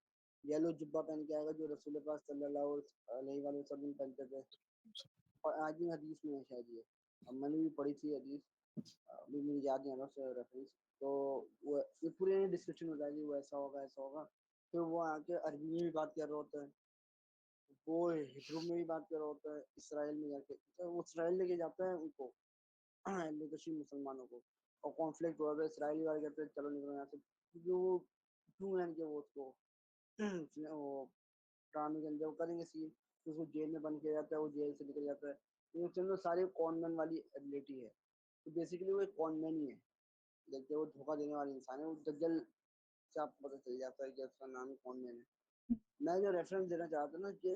येलो जुब्बा पहन के आएगा, जो रसूल पाक सल्लल्लाहु अलैहि वसल्लम पहनते थे। और आज भी हदीस में है शायद ये, अब मैंने भी पढ़ी थी हदीस, अभी मुझे याद नहीं आ रहा रेफरेंस। तो वो ये पूरे डिस्कशन हो जाएगी, वो ऐसा होगा ऐसा होगा। फिर वो आके अरबी में भी बात कर रहा होता है, वो हिब्रू में भी बात कर रहा होता है, इसराइल में जाके तो वो इसराइल लेके जाता है उनको, एलिटशी मुसलमानों को। और कॉन्फ्लिक्ट हुआ था, इसराइली वाले कहते हैं चलो निकलो यहाँ से, क्योंकि वो क्यों है कि वो उसको वो ड्रामे के अंदर वो करेंगे सीन, तो उसको जेल में बंद किया जाता है, वो जेल से निकल जाता है। तो उसके अंदर सारी कॉनमैन वाली एबिलिटी है। तो बेसिकली वो एक कॉनमैन ही है, जैसे वो धोखा देने वाला इंसान है। वो दज्जल से आपको पता चल जाता है कि उसका नाम कॉनमैन है। मैं जो रेफरेंस देना चाहता था ना कि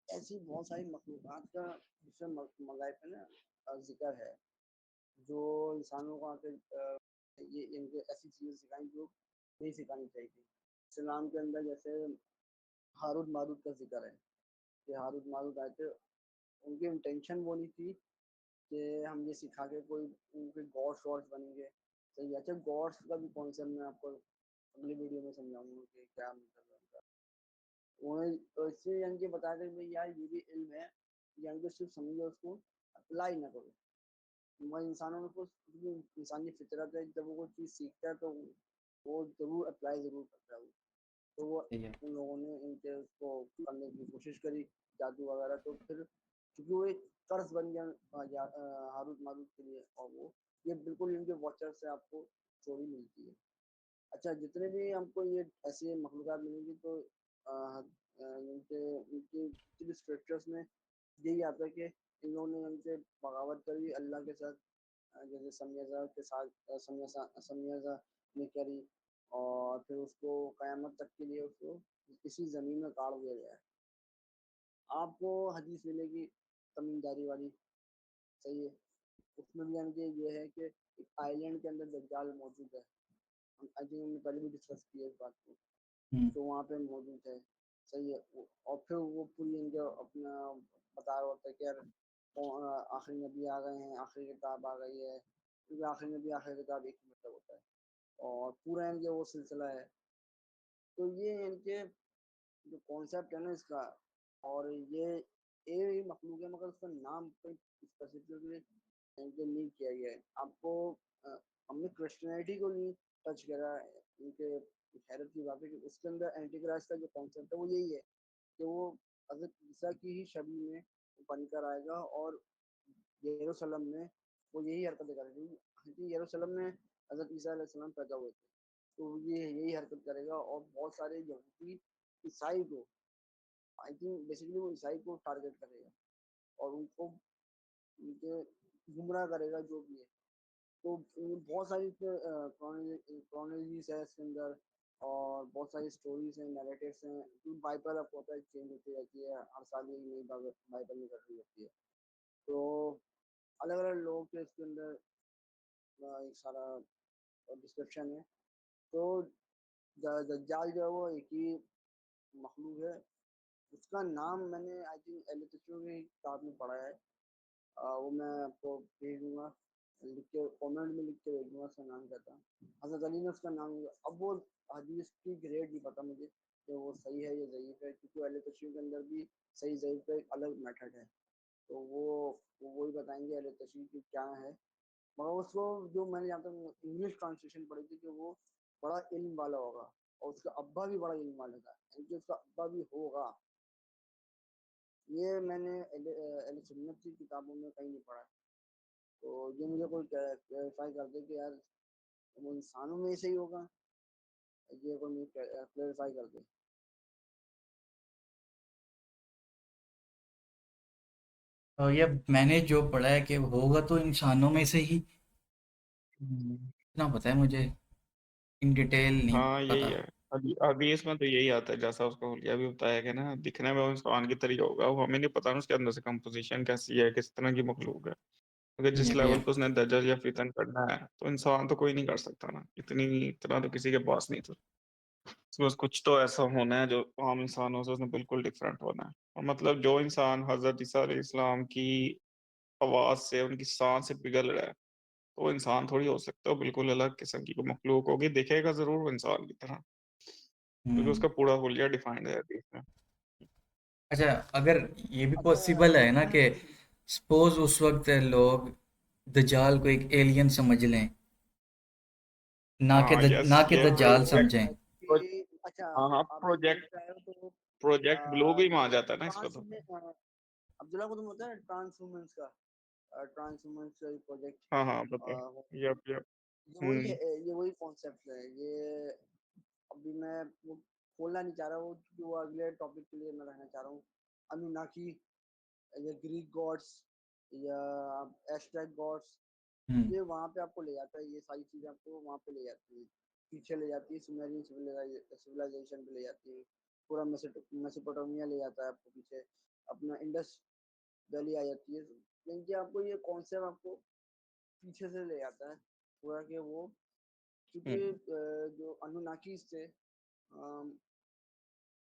ऐसी बहुत सारी मखलूक़ात का जिसमें मगाए पे ना जिक्र है, जो इंसानों को आके ये इनको ऐसी चीज़ें सिखाई जो नहीं सिखानी चाहिए थी। इस्लाम के अंदर जैसे हारूद मारूद का जिक्र है कि हारूद मारूद आए थे, उनकी इंटेंशन वो नहीं थी कि हम ये सिखा के कोई उनके गॉड्स वॉड्स बनेंगे। सही है। अच्छा, गॉड्स का भी कॉन्सेप्ट मैं आपको अगली वीडियो में समझाऊंगा कि क्या मतलब है उनका। उन्हें तो इससे यानी कि बता दें भाई यार ये भी इल्म है, यानी कि सिर्फ समझो उसको, अप्लाई ना करो। वह इंसानों को इंसानी फितरत है, जब वो कोई चीज़ सीखता है तो वो ज़रूर अप्लाई ज़रूर करता है वो। तो वो सही है। उन लोगों ने इनके उसको करने की कोशिश करी, जादू वगैरह। तो फिर क्योंकि वो एक कर्ज बन गया हारूत मारूत के लिए, और वो ये बिल्कुल इनके वॉचर से आपको स्टोरी मिलती है। अच्छा, जितने भी हमको ये ऐसे मखलूक़ात मिलेंगी तो इनके इनके जितने स्क्रिप्चर्स में यही आता है कि इन लोगों ने इनसे बगावत करी अल्लाह के साथ, जैसे समयज़ा के साथ समयज़ा ने करी, और फिर उसको क़यामत तक के लिए उसको इसी ज़मीन में गाड़ दिया गया है। आपको हदीस मिलेगी तमीमदारी वाली, सही है? उसमें भी यानी कि ये है कि एक आइलैंड के अंदर दज्जाल मौजूद है। आई थिंक हमने पहले भी डिस्कस किया इस बात को, तो वहाँ पे मौजूद है, सही है। और फिर वो पूरी इनका अपना बता रहा होता है कि यार आखिरी नबी आ गए हैं, आखिरी किताब आ गई है, क्योंकि आखिरी नबी आखिरी किताब एक ही मतलब होता है, और पूरा इनके वो सिलसिला है। तो ये इनके जो कॉन्सेप्ट है ना इसका, और ये मखलूक है, मगर उसका नाम कोई स्पेसिफिकली नहीं किया गया है। आपको अ, हमने क्रिश्चियनिटी को नहीं टच करा है, उनके हैरत की बात है कि उसके अंदर एंटी क्राइस्ट का जो कॉन्सेप्ट है वो यही है कि वो हज़रत ईसा की ही छवि में बनकर आएगा, और यरूशलेम में वो यही हरकतें करेगा, क्योंकि यरूशलेम में हज़रत ईसा अलैहिस्सलाम पैदा हुए थे, तो ये यही हरकत करेगा, और बहुत सारे यहूदी ईसाई को, आई थिंक बेसिकली वो ईसाई को टारगेट करेगा, और उनको उनके गुमराह करेगा जो भी है। तो बहुत सारी क्रोनोलॉजीज है इसके अंदर, और बहुत सारी स्टोरीज हैं, नैरेटिव्स हैं। बाइबल आपको पता है चेंज होती रहती है, हर साल एक नई बाइबल निकल रही होती है, तो अलग अलग लोगों के इसके अंदर एक सारा डिस्क्रिप्शन है। तो दज्जाल जो है वो एक ही मखलूक है, उसका नाम मैंने आई थिंक एलितशो की किताब में पढ़ा है। वो मैं आपको भेज दूंगा, लिख के कमेंट में लिख के भेज दूंगा, उसका नाम क्या था। हज़रत अली ने उसका नाम लिया। अब वो हदीस की ग्रेड नहीं पता मुझे कि वो सही है या ज़ईफ़ है, क्योंकि अहले तशरीह के अंदर भी सही ज़ईफ़ का एक अलग मेथड है, तो वो वही बताएंगे अहले तशरीह की क्या है। मगर उसको जो मैंने यहाँ तक इंग्लिश ट्रांसलेशन पढ़ी थी कि वो बड़ा इल्म वाला होगा, और उसका अब्बा भी बड़ा इल्म वाला था, क्योंकि उसका अब्बा भी होगा। ये मैंने अहले सुन्नत की किताबों में कहीं नहीं पढ़ा, तो ये मुझे कोई क्लैरिफाई कर दे कि यार वो इंसानों में से ही होगा, ये कोई मुझे क्लैरिफाई कर दे। और ये मैंने जो पढ़ा है कि होगा तो इंसानों में से ही, हम्म। इतना पता है मुझे, इन डिटेल नहीं हाँ यही पता। है। अभी अभी इसमें तो यही आता है, जैसा उसका हुलिया भी बताया गया ना, दिखने में वो इंसान की तरह होगा, वो हमें नहीं पता ना उसके अंदर से कंपोजिशन कैसी है, किस तरह की मखलूक है। अगर जिस ये भी लेवल है। पे उसने दजल या फितन करना है, तो इंसान तो कोई नहीं कर सकता ना, इतनी इतना तो किसी के पास नहीं था। उसके पास कुछ तो ऐसा होना है जो आम इंसानों से उसने बिल्कुल डिफरेंट होना है। और मतलब जो इंसान हजरत ईसा अलैहिस्सलाम की आवाज से, उनकी सांस से पिघल रहा है, तो वो इंसान थोड़ी हो सकता है, वो बिल्कुल अलग किस्म की कोई मखलूक होगी, दिखेगा जरूर वो इंसान की तरह, क्योंकि हम्म। उसका पूरा हुलिया डिफाइंड है हदीस में। अच्छा, अगर ये भी अच्छा, पॉसिबल है ना कि सपोज उस वक्त लोग दज्जाल को एक एलियन समझ लें, हाँ यस, ना कि ये दज्जाल प्रोजेक्ट, समझें। अच्छा, हाँ हाँ, आप ये बोलना प्रोजेक्ट चाह रहे हो तो प्रोजेक्ट ब्लू भी वहां जाता है ना इसको ट्रांस तो। में अब्दुल्ला को तुम होता है ट्रांसह्यूमंस का, ट्रांसह्यूमंस का प्रोजेक्ट, हाँ हाँ बता। यप। हम्म। ये वही कॉन्सेप्ट है ये। अभी मैं वो खोलना नहीं चाह रहा, वो क्योंकि वो अगले टॉपिक के लिए मैं रहना चाह रहा हूँ। अनुनाकी या ग्रीक गॉड्स या एस्टेक गॉड्स, हम्म। ये वहाँ पे आपको ले जाता है, ये सारी चीज़ें आपको वहाँ पे ले जाती है, पीछे ले जाती है, सुमेरियन सिविलाइजेशन पे ले जाती है, पूरा मेसोपोटामिया ले जाता है आपको पीछे, अपना इंडस वैली आ जाती है, लेकिन कि आपको ये कॉन्सेप्ट आपको पीछे से ले जाता है पूरा, कि वो क्योंकि हम्म। जो अनुनाकीज थे,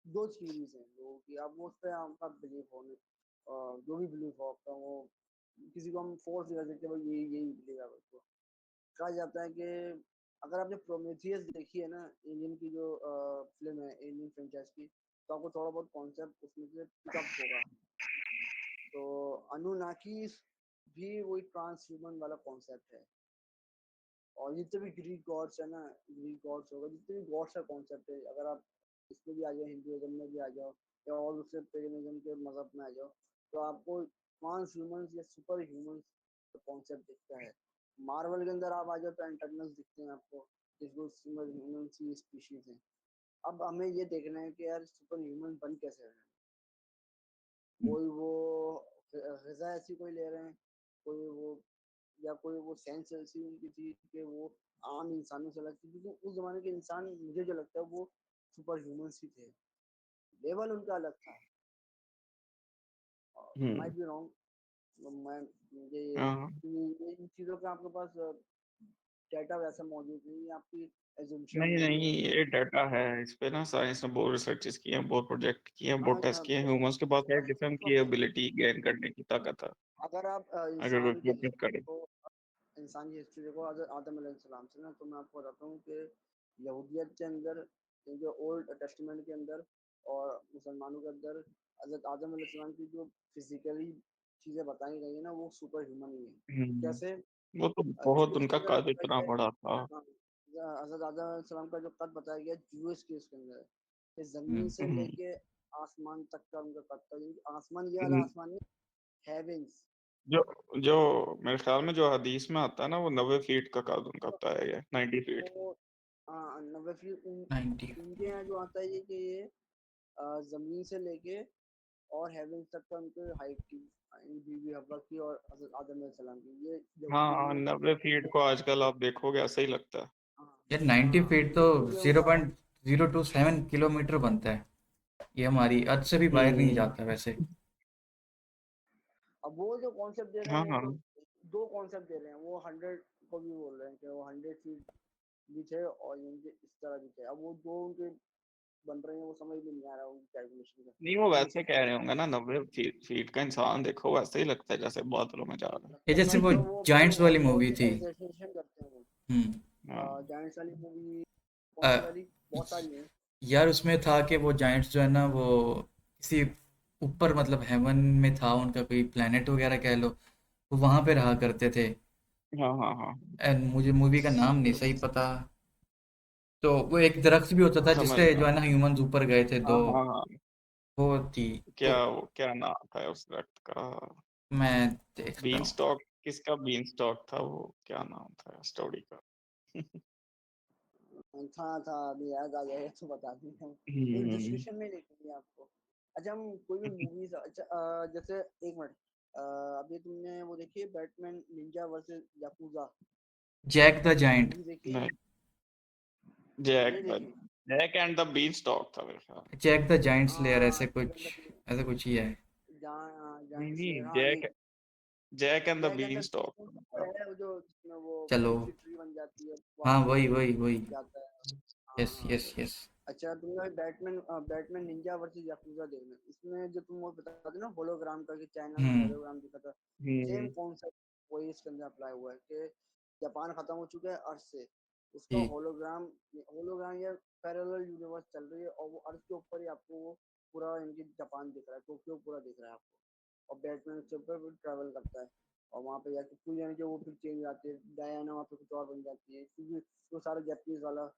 दो थ्योरीज हैं लोगों की, अब वो उस पर आपका बिलीव होने, जो भी बिलीव हो आपका, वो किसी को हम फोर्स नहीं कर सकते भाई यही यही बिलीव है उसको। कहा जाता है कि अगर आपने प्रोमेथियस देखी है ना, एलियन की जो फिल्म है, एलियन फ्रेंचाइज की, तो आपको थोड़ा बहुत कॉन्सेप्ट उसमें से पिकअप होगा। तो अनुनाकीस भी वही ट्रांस ह्यूमन वाला कॉन्सेप्ट है, और जितने भी ग्रीक गॉड्स है ना, ग्रीक गॉड्स होगा, जितने भी गॉड्स का कॉन्सेप्ट है, अगर आप इसमें भी आ जाओ, हिंदुइज्म में भी आ जाओ, या और दूसरे पेगनिज्म के मजहब में आ जाओ, तो आपको ट्रांस ह्यूमंस या सुपर ह्यूमंस का कॉन्सेप्ट दिखता है। मार्वल के अंदर आप आ जाओ तो इंटरनल्स दिखते हैं आपको, जिसको सुपर ह्यूमंस की स्पीशीज है। अब हमें ये देखना है कि यार सुपर ह्यूमन बन कैसे रहे हैं। कोई वो ग़िज़ा ऐसी कोई ले रहे हैं, कोई वो, या कोई वो सेंस ऐसी उनकी थी कि वो आम इंसानों से अलग थी, क्योंकि उस ज़माने के इंसान मुझे जो लगता है वो सुपर ह्यूमंस ही थे। लेवल उनका अलग था। माइट बी रॉन्ग, मैं मुझे हाँ ये इन चीज़ों का आपके पास डेटा वैसा मौजूद नहीं है, आपकी एजम्पशन नहीं है नहीं, ये। ये डाटा है इस पे ना, साइंस ने बहुत रिसर्चेस किए हैं, बहुत प्रोजेक्ट किए हैं, बहुत अच्छा, टेस्ट किए हैं। ह्यूमंस के पास एक किस्म की तो एबिलिटी गेन करने की ताकत है, अगर आप अगर कोई इंसान की फोकस करे। तो इंसान की हिस्ट्री देखो आदम अलैहिस्सलाम से ना, तो मैं आपको बताता हूँ कि यहूदियत के अंदर, जो ओल्ड टेस्टामेंट के अंदर और मुसलमानों के अंदर, हज़रत आदम अलैहिस्सलाम की जो फिजिकली चीज़ें बताई गई है ना, वो सुपर ह्यूमन ही है। हम्म। जैसे वो तो बहुत, जूस के उनका अंदर कद बताया इतना गया है, बड़ा था। हाँ, हज़रत आदम अलैहिस्सलाम का जो कद बताया गया है जूस के उसके अंदर, कि ज़मीन हम्म से हम्म। लेके आसमान तक का उनका कद था, यानी कि आसमान, ये वाला हम्म, आसमान नहीं, हेवेंस। जो जो मेरे ख्याल में जो हदीस में आता है ना, वो 90 फीट का कद उनका बताया गया, 90 फीट। वो हाँ, 90 फीट 90। उनके यहाँ जो आता है ये कि ये जमीन से लेके और हेवन तक का उनके हाइट थी, बीबी हवा की और हज़रत आदम सलाम की, ये यहूदियों हाँ, में 90 फीट वो को आजकल आप देखोगे ऐसा ही लगता है। हाँ यार 90 हाँ, फीट तो यहूदियों जीरो का। पॉइंट 027 किलोमीटर बनता है। ये हमारी अर्थ से भी बाहर नहीं हम्म। जाता वैसे। अब वो जो कॉन्सेप्ट दे रहे हाँ हैं, हाँ। तो दो कॉन्सेप्ट दे रहे हैं, वो 100 को भी बोल रहे हैं कि वो 100 फीट भी थे और इनके इस तरह भी थे। अब वो दो उनके बन रहे हैं, वो समझ में नहीं आ रहा उनकी कैलकुलेशन का नहीं, वो कौन वैसे सच्चा कह है। रहे होंगे ना, 90 फीट का इंसान देखो वैसे ही लगता है जैसे बादलों में जा रहा ये जैसे भाई वो तो वो भाई जायंट्स वाली बहुत मूवी थी। एग्जैजरेशन करते हैं वो। हम्म। है। हाँ जायंट्स वाली मूवी कौन सी अ, वाली, बहुत सारी हैं। यार उसमें था कि वो जायंट्स जो है ना, वो किसी ऊपर मतलब हेवन में था, उनका कोई प्लेनेट वगैरह कह लो, वो वहां पे रहा करते थे। हाँ हाँ हाँ। एंड मुझे मूवी का नाम नहीं सही पता। तो वो एक दरख्त भी होता था समझ जिससे गया। जो है ना ह्यूमंस ऊपर गए थे, हाँ तो हाँ हाँ। वो थी। तो क्या नाम था उस दरख्त का? मैं देखता बीन हूँ। स्टॉक, किसका बीन स्टॉक था वो, क्या नाम था स्टोरी का? था अभी याद आ जाएगा तो बता देंगे हम, एक हम्म। डिस्कशन में लिखेंगे आपको। अच्छा, हम कोई भी मूवीज, अच्छा जैसे एक मिनट, अभी तुमने वो देखी है Batman Ninja versus Yakuza, Jack the Giant. Movie देखी है? नहीं, नहीं जैक द देखी? Jack and the beanstalk था मेरे ख्याल। जैक द जायंट स्लेयर, हाँ, ऐसे कुछ ही है। नहीं जायंट नहीं, स्लेयर, हाँ नहीं, Jack and the Jack and bean the stalk था मेरे वो ख्याल। है वो जो जिसमें वो चलो। फ्रूट की ट्री बन जाती है, हाँ, वहां वही से वही वही। जाता है। हाँ यस हाँ, यस यस। अच्छा तुमने बैटमैन निंजा वर्सेस याकुजा देखना, इसमें जो तुम वो बता दो ना होलोग्राम का, कि चाइना में हम्म। होलोग्राम दिखा था, सेम हम्म कॉन्सेप्ट वही इसके अंदर अप्लाई हुआ है कि जापान खत्म हो चुका है अर्थ से, उसका ठीक। होलोग्राम होलोग्राम या पैरेलल यूनिवर्स चल रही है, और वो अर्थ के ऊपर ही आपको वो पूरा इनकी जापान दिख रहा है, टोक्यो पूरा दिख रहा है आपको, और बैटमैन उसके ऊपर ट्रैवल करता है, और वहाँ पे जाके पूरी यानी कि वो फिर चेंज आती है, डायना वहाँ पे कुछ और बन जाती है, क्योंकि वो सारा जापानीज वाला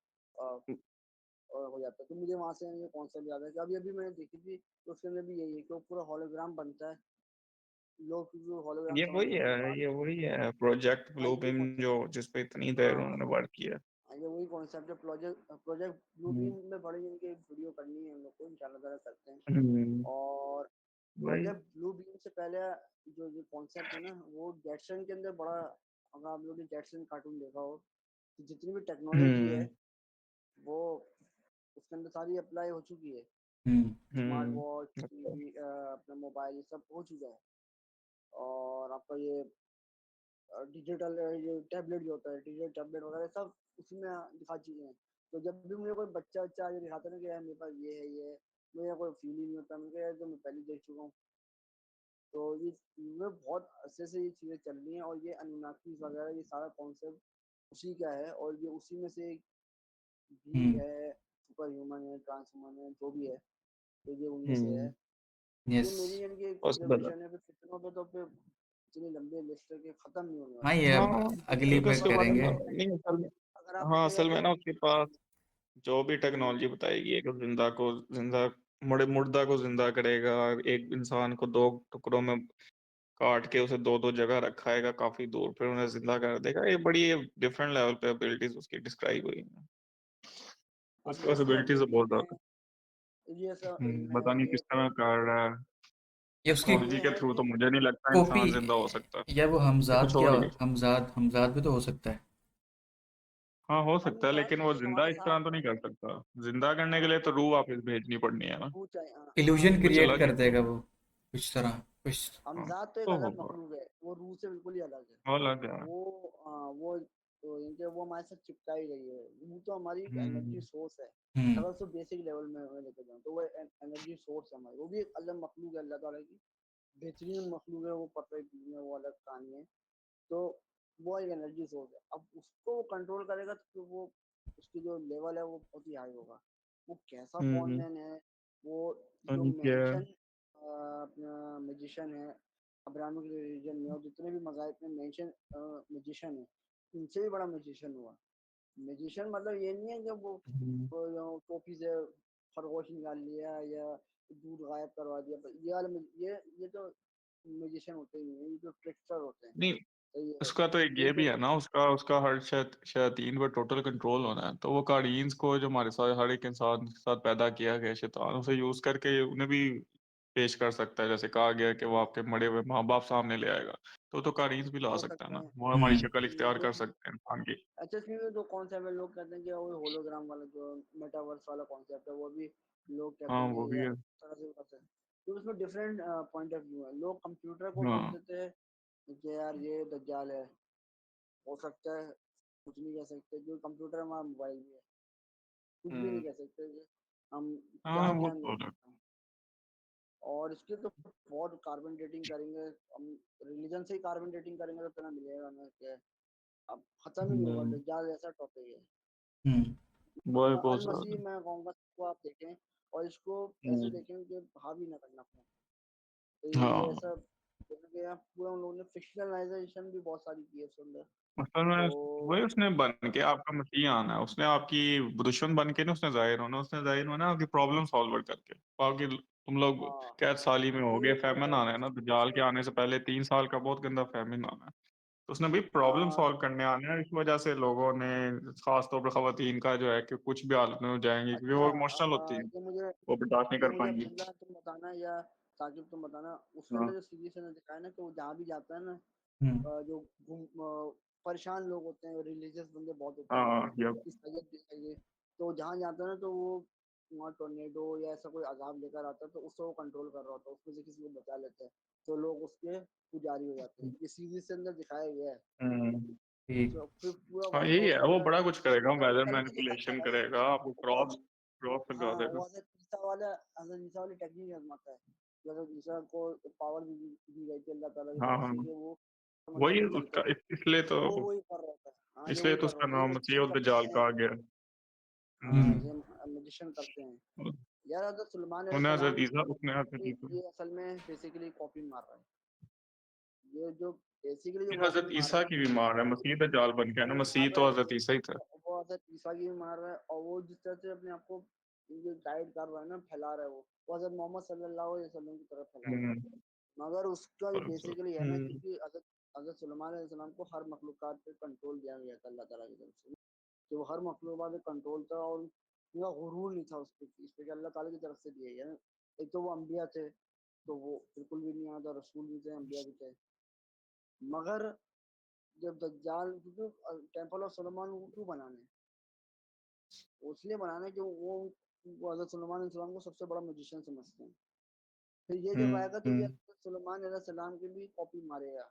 हो जाता है। तो मुझे वहाँ से ये कॉन्सेप्ट याद है कि अभी अभी मैंने देखी थी, तो उसके अंदर भी यही है कि वो पूरा हॉलोग्राम बनता है, लोग हॉलोग्राम ये समझ वही रहे थे है, बाद ये में। वही है प्रोजेक्ट हाँ ब्लू यही बीम, कॉन्सेप्ट, जो जिस पे इतनी देर हाँ उन्होंने वर्क किया। ये वही कॉन्सेप्ट है। प्रोजेक्ट प्रोजेक्ट ब्लू हम्म बीम में बड़ी इनकी वीडियो करनी है हम लोग को, इंशाल्लाह ताला करते हैं। हम्म, और वही। प्रोजेक्ट ब्लू बीम से पहले जो जो कॉन्सेप्ट है ना, वो जेटसन के अंदर बड़ा, अगर आप लोगों ने जेटसन कार्टून देखा हो, तो जितनी भी टेक्नोलॉजी है हम्म वो उसके अंदर सारी अप्लाई हो चुकी है। हम्म। स्मार्ट वॉच, अच्छा। टीवी, अपना मोबाइल, ये सब हो चुका है। और आपका ये डिजिटल ये टैबलेट जो होता है, डिजिटल टैबलेट वगैरह सब उसी में दिखा चुके हैं। तो जब भी मुझे कोई बच्चा बच्चा आके दिखाता है ना कि यार मेरे पास ये है, मुझे कोई फील ही नहीं होता, मुझे यार तो मैं पहले देख चुका हूँ। तो ये चीज़ें बहुत अच्छे से ये चीज़ें चल रही हैं, और ये अनुनाकी वगैरह ये सारा कॉन्सेप्ट उसी का है, और ये उसी में से एक भी हम्म। है, सुपर ह्यूमन है, ट्रांस ह्यूमन है, जो भी है, तो ये उनमें से है। हम्म। ये यस। मेरी यानी कि एक पॉसिबल है। ऑब्जर्वेशन है, फिर कितनों पे तो फिर इतनी लंबी लिस्ट है कि खत्म नहीं होने हाँ, वाली। ये अब हाँ अगली क्योंकि पे उसके बारे में करेंगे। नहीं, असल में, अगर आप हाँ अपने या असल में तो ना उसके पास जो भी टेक्नोलॉजी बताएगी, एक जिंदा मुर्दा को जिंदा करेगा, एक इंसान को दो टुकड़ों में काट के उसे दो दो जगह रखाएगा काफी दूर, फिर उन्हें जिंदा कर देगा। ये बड़ी डिफरेंट लेवल पे एबिलिटीज उसकी डिस्क्राइब हुई हैं। अब उसकी जैसे एबिलिटीज तो अभी बहुत मैं ज्यादा। ये सब मैं पता नहीं किस एक तरह कर रहा है। ये उसकी इसमें टेक्नोलॉजी ये के है थ्रू कि तो मुझे नहीं लगता कॉपी, इंसान जिंदा हो सकता है। या वो ये हमजाद कुछ क्या, और ही है। हमजाद भी तो हो सकता है। हाँ हो सकता है, हमजाद लेकिन वो जिंदा हमारे इस साथ तरह तो नहीं कर सकता। जिंदा करने के लिए तो वो रूह वापस भेजनी पड़नी है ना। वो चाहिए, हाँ हाँ, इल्यूजन वो वो क्रिएट चला चाहिए। कर गया। देगा वो कुछ तरह, कुछ। हाँ हमजाद तो एक तो अलग होगा। मखलूक है, वो रूह से बिल्कुल ही अलग है। वो अलग है। वो वो तो इनके वो हमारे साथ चिपका ही रही है। रूह तो हमारी एक एनर्जी हम्म। सोर्स है। हम्म। अगर उसको बेसिक लेवल में मैं लेके जाऊँ तो वो एनर्जी सोर्स है हमारी, वो भी एक अलग मखलूक है अल्लाह ताला की, बेहतरीन मखलूक है वो, परफेक्ट है, वो अलग कहानी है। तो वो एक एनर्जी सोर्स है, अब उसको वो कंट्रोल करेगा तो वो उसकी जो लेवल है वो बहुत ही हाई होगा। वो कैसा हम्म। बॉन्डमैन है, वो जो और क्या है? मेंशन अपना मैजिशियन है अब्राहमिक रिलीजन में, और जितने भी मज़ाहिब में मेंशन मैजिशियन है, उनसे भी बड़ा मैजिशियन हुआ। मैजिशियन मतलब ये नहीं है कि हम्म। वो टोपी से खरगोश निकाल लिया या दूध गायब करवा दिया, पर ये वाले ये तो म्यूजिशियन होते ही नहीं है, ये तो ट्रिकस्टर होते हैं। नहीं, तो ये उसका तो एक ये ये भी जो है ना, उसका उसका हर शैतान पर टोटल कंट्रोल होना है। तो वो कारीन्स को जो हमारे साथ हर एक इंसान के साथ पैदा किया गया शैतान, उसे यूज करके उन्हें भी पेश कर सकता है। जैसे कहा गया है कि वो आपके मरे हुए माँ बाप सामने ले आएगा, तो कारीन्स भी ला हो सकता है सकते ना, हैं। वो हमारी हम्म। शक्ल इख्तियार जो कर सकते हैं इंसान की। अच्छा, इसमें भी जो कॉन्सेप्ट है, लोग कहते हैं कि वो होलोग्राम वाला जो मेटावर्स वाला कॉन्सेप्ट है, वो भी लोग कहते हाँ हैं वो कि भी यार है। इस तरह से करते हैं। तो उसमें डिफरेंट पॉइंट ऑफ व्यू है। लोग कंप्यूटर को हाँ। बोलते थे कि यार ये दज्जाल है, हो सकता है, कुछ नहीं कह सकते, जो कंप्यूटर हमारा मोबाइल भी है, कुछ भी नहीं हम्म। कह सकते कि हम हाँ क्या वो क्या नहीं तो हो है। सकता। और इसके तो बहुत कार्बन डेटिंग करेंगे हम, रिलीजन से ही कार्बन डेटिंग करेंगे तो इतना मिलेगा हमें क्या, अब खत्म ही नहीं होगा। हम्म। दज्जाल ऐसा टॉपिक है। हम्म। वो है बहुत अल मसीह ज्यादा। मैं कहूँगा इसको आप देखें, और इसको ऐसे हम्म। देखें कि हावी ना करना अपने, तो ये हाँ ऐसा पूरा उन लोगों ने फिक्शनलाइजेशन भी बहुत सारी की है उसके अंदर। असल में तो वही उसने बन के आपका मसीह आना है, उसने आपकी दुश्मन बन के नहीं, उसने जाहिर होना है आपकी प्रॉब्लम सॉल्वर करके। बाकी तुम लोग हाँ, कैद साली में हो गए, एक फैमिन आना है ना, दज्जाल के उसमें आने से पहले 3 साल का बहुत गंदा फैमिन आना है। तो उसने भी प्रॉब्लम आ, सॉल्व करने आना है। इस वजह से लोगों ने, खास तौर पर खवातीन का जो है कि कुछ भी हालत में हो जाएंगी, क्योंकि अच्छा, वो इमोशनल होती हैं, ये मुझे वो बर्दाश्त नहीं ये कर मुझे पाएंगी। अब्दुल्ला तुम बताना या साकिब तुम बताना, उसके हाँ अंदर जो सीरीज ने दिखाया ना कि वो जहाँ भी जाता है ना, हम्म। जो परेशान लोग होते हैं, रिलीजियस बंदे बहुत होते हैं हाँ जैसे यप। ईसाइयत दिखाइए, तो जहाँ जाता है ना तो वो वहाँ टोर्नेडो या ऐसा कोई अजाब लेकर आता है तो उसको वो कंट्रोल कर रहा होता है, उसमें से किसी को बचा लेता है, तो लोग उसके पुजारी हो जाते हैं। ये सीरीज के अंदर दिखाया गया है। हम्म। ठीक। तो फिर पूरा हाँ वाइप यही आउट है, वो करता है, बड़ा तो कुछ करेगा, मतलब वेदर करके दिखाता है मैनिपुलेशन भाई करेगा, आपको वो। क्रॉप लगा हाँ, देगा। वो हज़रत ईसा वाली टेक्निक आजमाता है। हज़रत ईसा को पावर दी गई थी अल्लाह ताला की हाँ तरफ हाँ। से कि वो समंदर वही में चल के उसका देखे, इसलिए तो, वो वही कर रहा था। हाँ, ये इसलिए वही तो कर रहा उसका था, ये नाम मसीह मैजिशियन उद करते दज्जाल हैं। कहा गया। हाँ, हम्म। हम्म। ये मैजिशियन करते हैं। यार हज़रत सुलेमान उन्हें हजरत अलैहिस्सलाम ईसा उसने हजरत की ईसा, ये असल में बेसिकली कॉपी मार रहा है। ये जो बेसिकली जो ये कॉपी हजरत मार ईसा रहा है की ना, बीमार है, मसीह दज्जाल बन गया ना, वो मसीह मार रहा तो है, हजरत ईसा ही था। वो हज़रत ईसा की भी मार रहा है, और वो जिस तरह से अपने आप को ये गाइड कर रहा है ना, फैला रहा है, वो हज़रत मोहम्मद सल्लल्लाहु अलैहि वसल्लम की तरफ फैला रहा है। हम्म। मगर उसका जो बेसिकली है ना, हम्म। क्योंकि हज़रत हज़रत सुलेमान अलैहिस्सलाम को हर मखलूक़ात पे कंट्रोल दिया गया था अल्लाह ताला की तरफ से, कि वो हर मखलूक़ात पे कंट्रोल था, और उनका गुरूर नहीं था उसके इस पे, कि अल्लाह ताला की तरफ से दिया गया ना। एक तो वो अम्बिया थे, तो वो बिल्कुल भी नहीं आता, रसूल भी थे, अम्बिया भी थे। मगर जब दज्जाल, क्योंकि टेम्पल ऑफ सुलेमान वो क्यों बनाने, वो इसलिए बनाने कि वो हज़रत सुलेमान अलैहिस्सलाम को सबसे बड़ा मैजिशियन समझते हैं। फिर ये जब आएगा तो ये हम्म। हज़रत सुलेमान अलैहिस्सलाम की भी कॉपी मारेगा,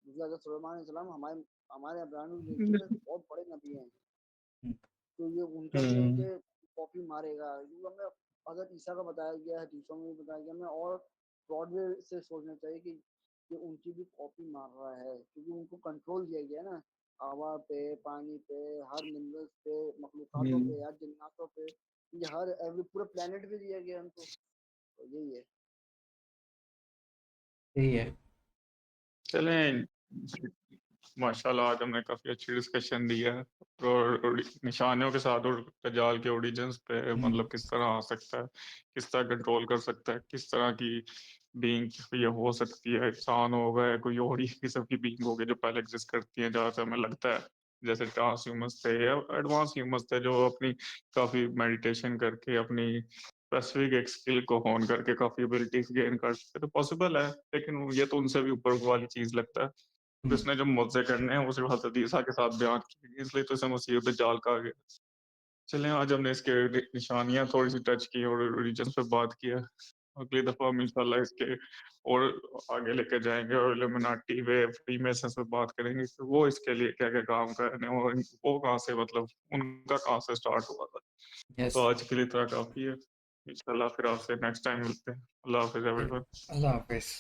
क्योंकि हज़रत सुलेमान अलैहिस्सलाम हमारे हमारे अब्राहमी रिलीजन में बहुत बड़े नबी हैं। हम्म। तो ये उनका भी है हम्म। कि कॉपी मारेगा, क्योंकि हमें हज़रत ईसा का बताया गया है, हदीसों में भी बताया गया, हमें और ब्रॉडवे से सोचना चाहिए कि ये उनकी भी कॉपी मार रहा है, क्योंकि उनको कंट्रोल दिया गया है ना, हवा पे, पानी पे, हर मिनरल्स पे, मखलूकातों हम्म। पे, हर जन्नातों पे, ये हर एवरी पूरे प्लेनेट पे दिया गया है उनको। तो यही है। सही है। चलें, माशाल्लाह आज हमने काफी अच्छी डिस्कशन दी है और निशानियों के साथ और दज्जाल के ओरिजिन्स पे मतलब किस तरह आ सकता है, किस तरह कंट्रोल कर सकता है, किस तरह की बीइंग ये हो सकती है, इंसान होगा या कोई और ही किस्म की बीइंग होगी जो पहले एग्जिस्ट करती है, जहाँ से हमें लगता है जैसे ट्रांस ह्यूमंस थे या एडवांस ह्यूमंस थे जो अपनी काफी मेडिटेशन करके अपनी स्पेसिफिक एक स्किल को होन करके काफी एबिलिटीज गेन कर सकते, तो पॉसिबल है, लेकिन ये तो उनसे भी ऊपर वाली चीज लगता है। तो इसने जो मुझसे करने हैं वो सिर्फ हज़रत ईसा के साथ बयान की गई, इसलिए तो इसे मसीह दज्जाल कहा गया। चलें आज हमने इसके निशानियां थोड़ी सी टच की और रीजन पे बात किया। अगली दफा हम इंशाल्लाह इसके और आगे लेके जाएंगे और इल्यूमिनाटी वे फ्रीमेसन पे बात करेंगे कि वो इसके लिए क्या क्या काम कर रहे हैं और वो कहाँ से मतलब उनका कहाँ से स्टार्ट हुआ था। यस। तो आज के लिए इतना काफी है। इंशाल्लाह फिर आपसे नेक्स्ट टाइम मिलते हैं। अल्लाह हाफिज एवरीवन। अल्लाह हाफिज़।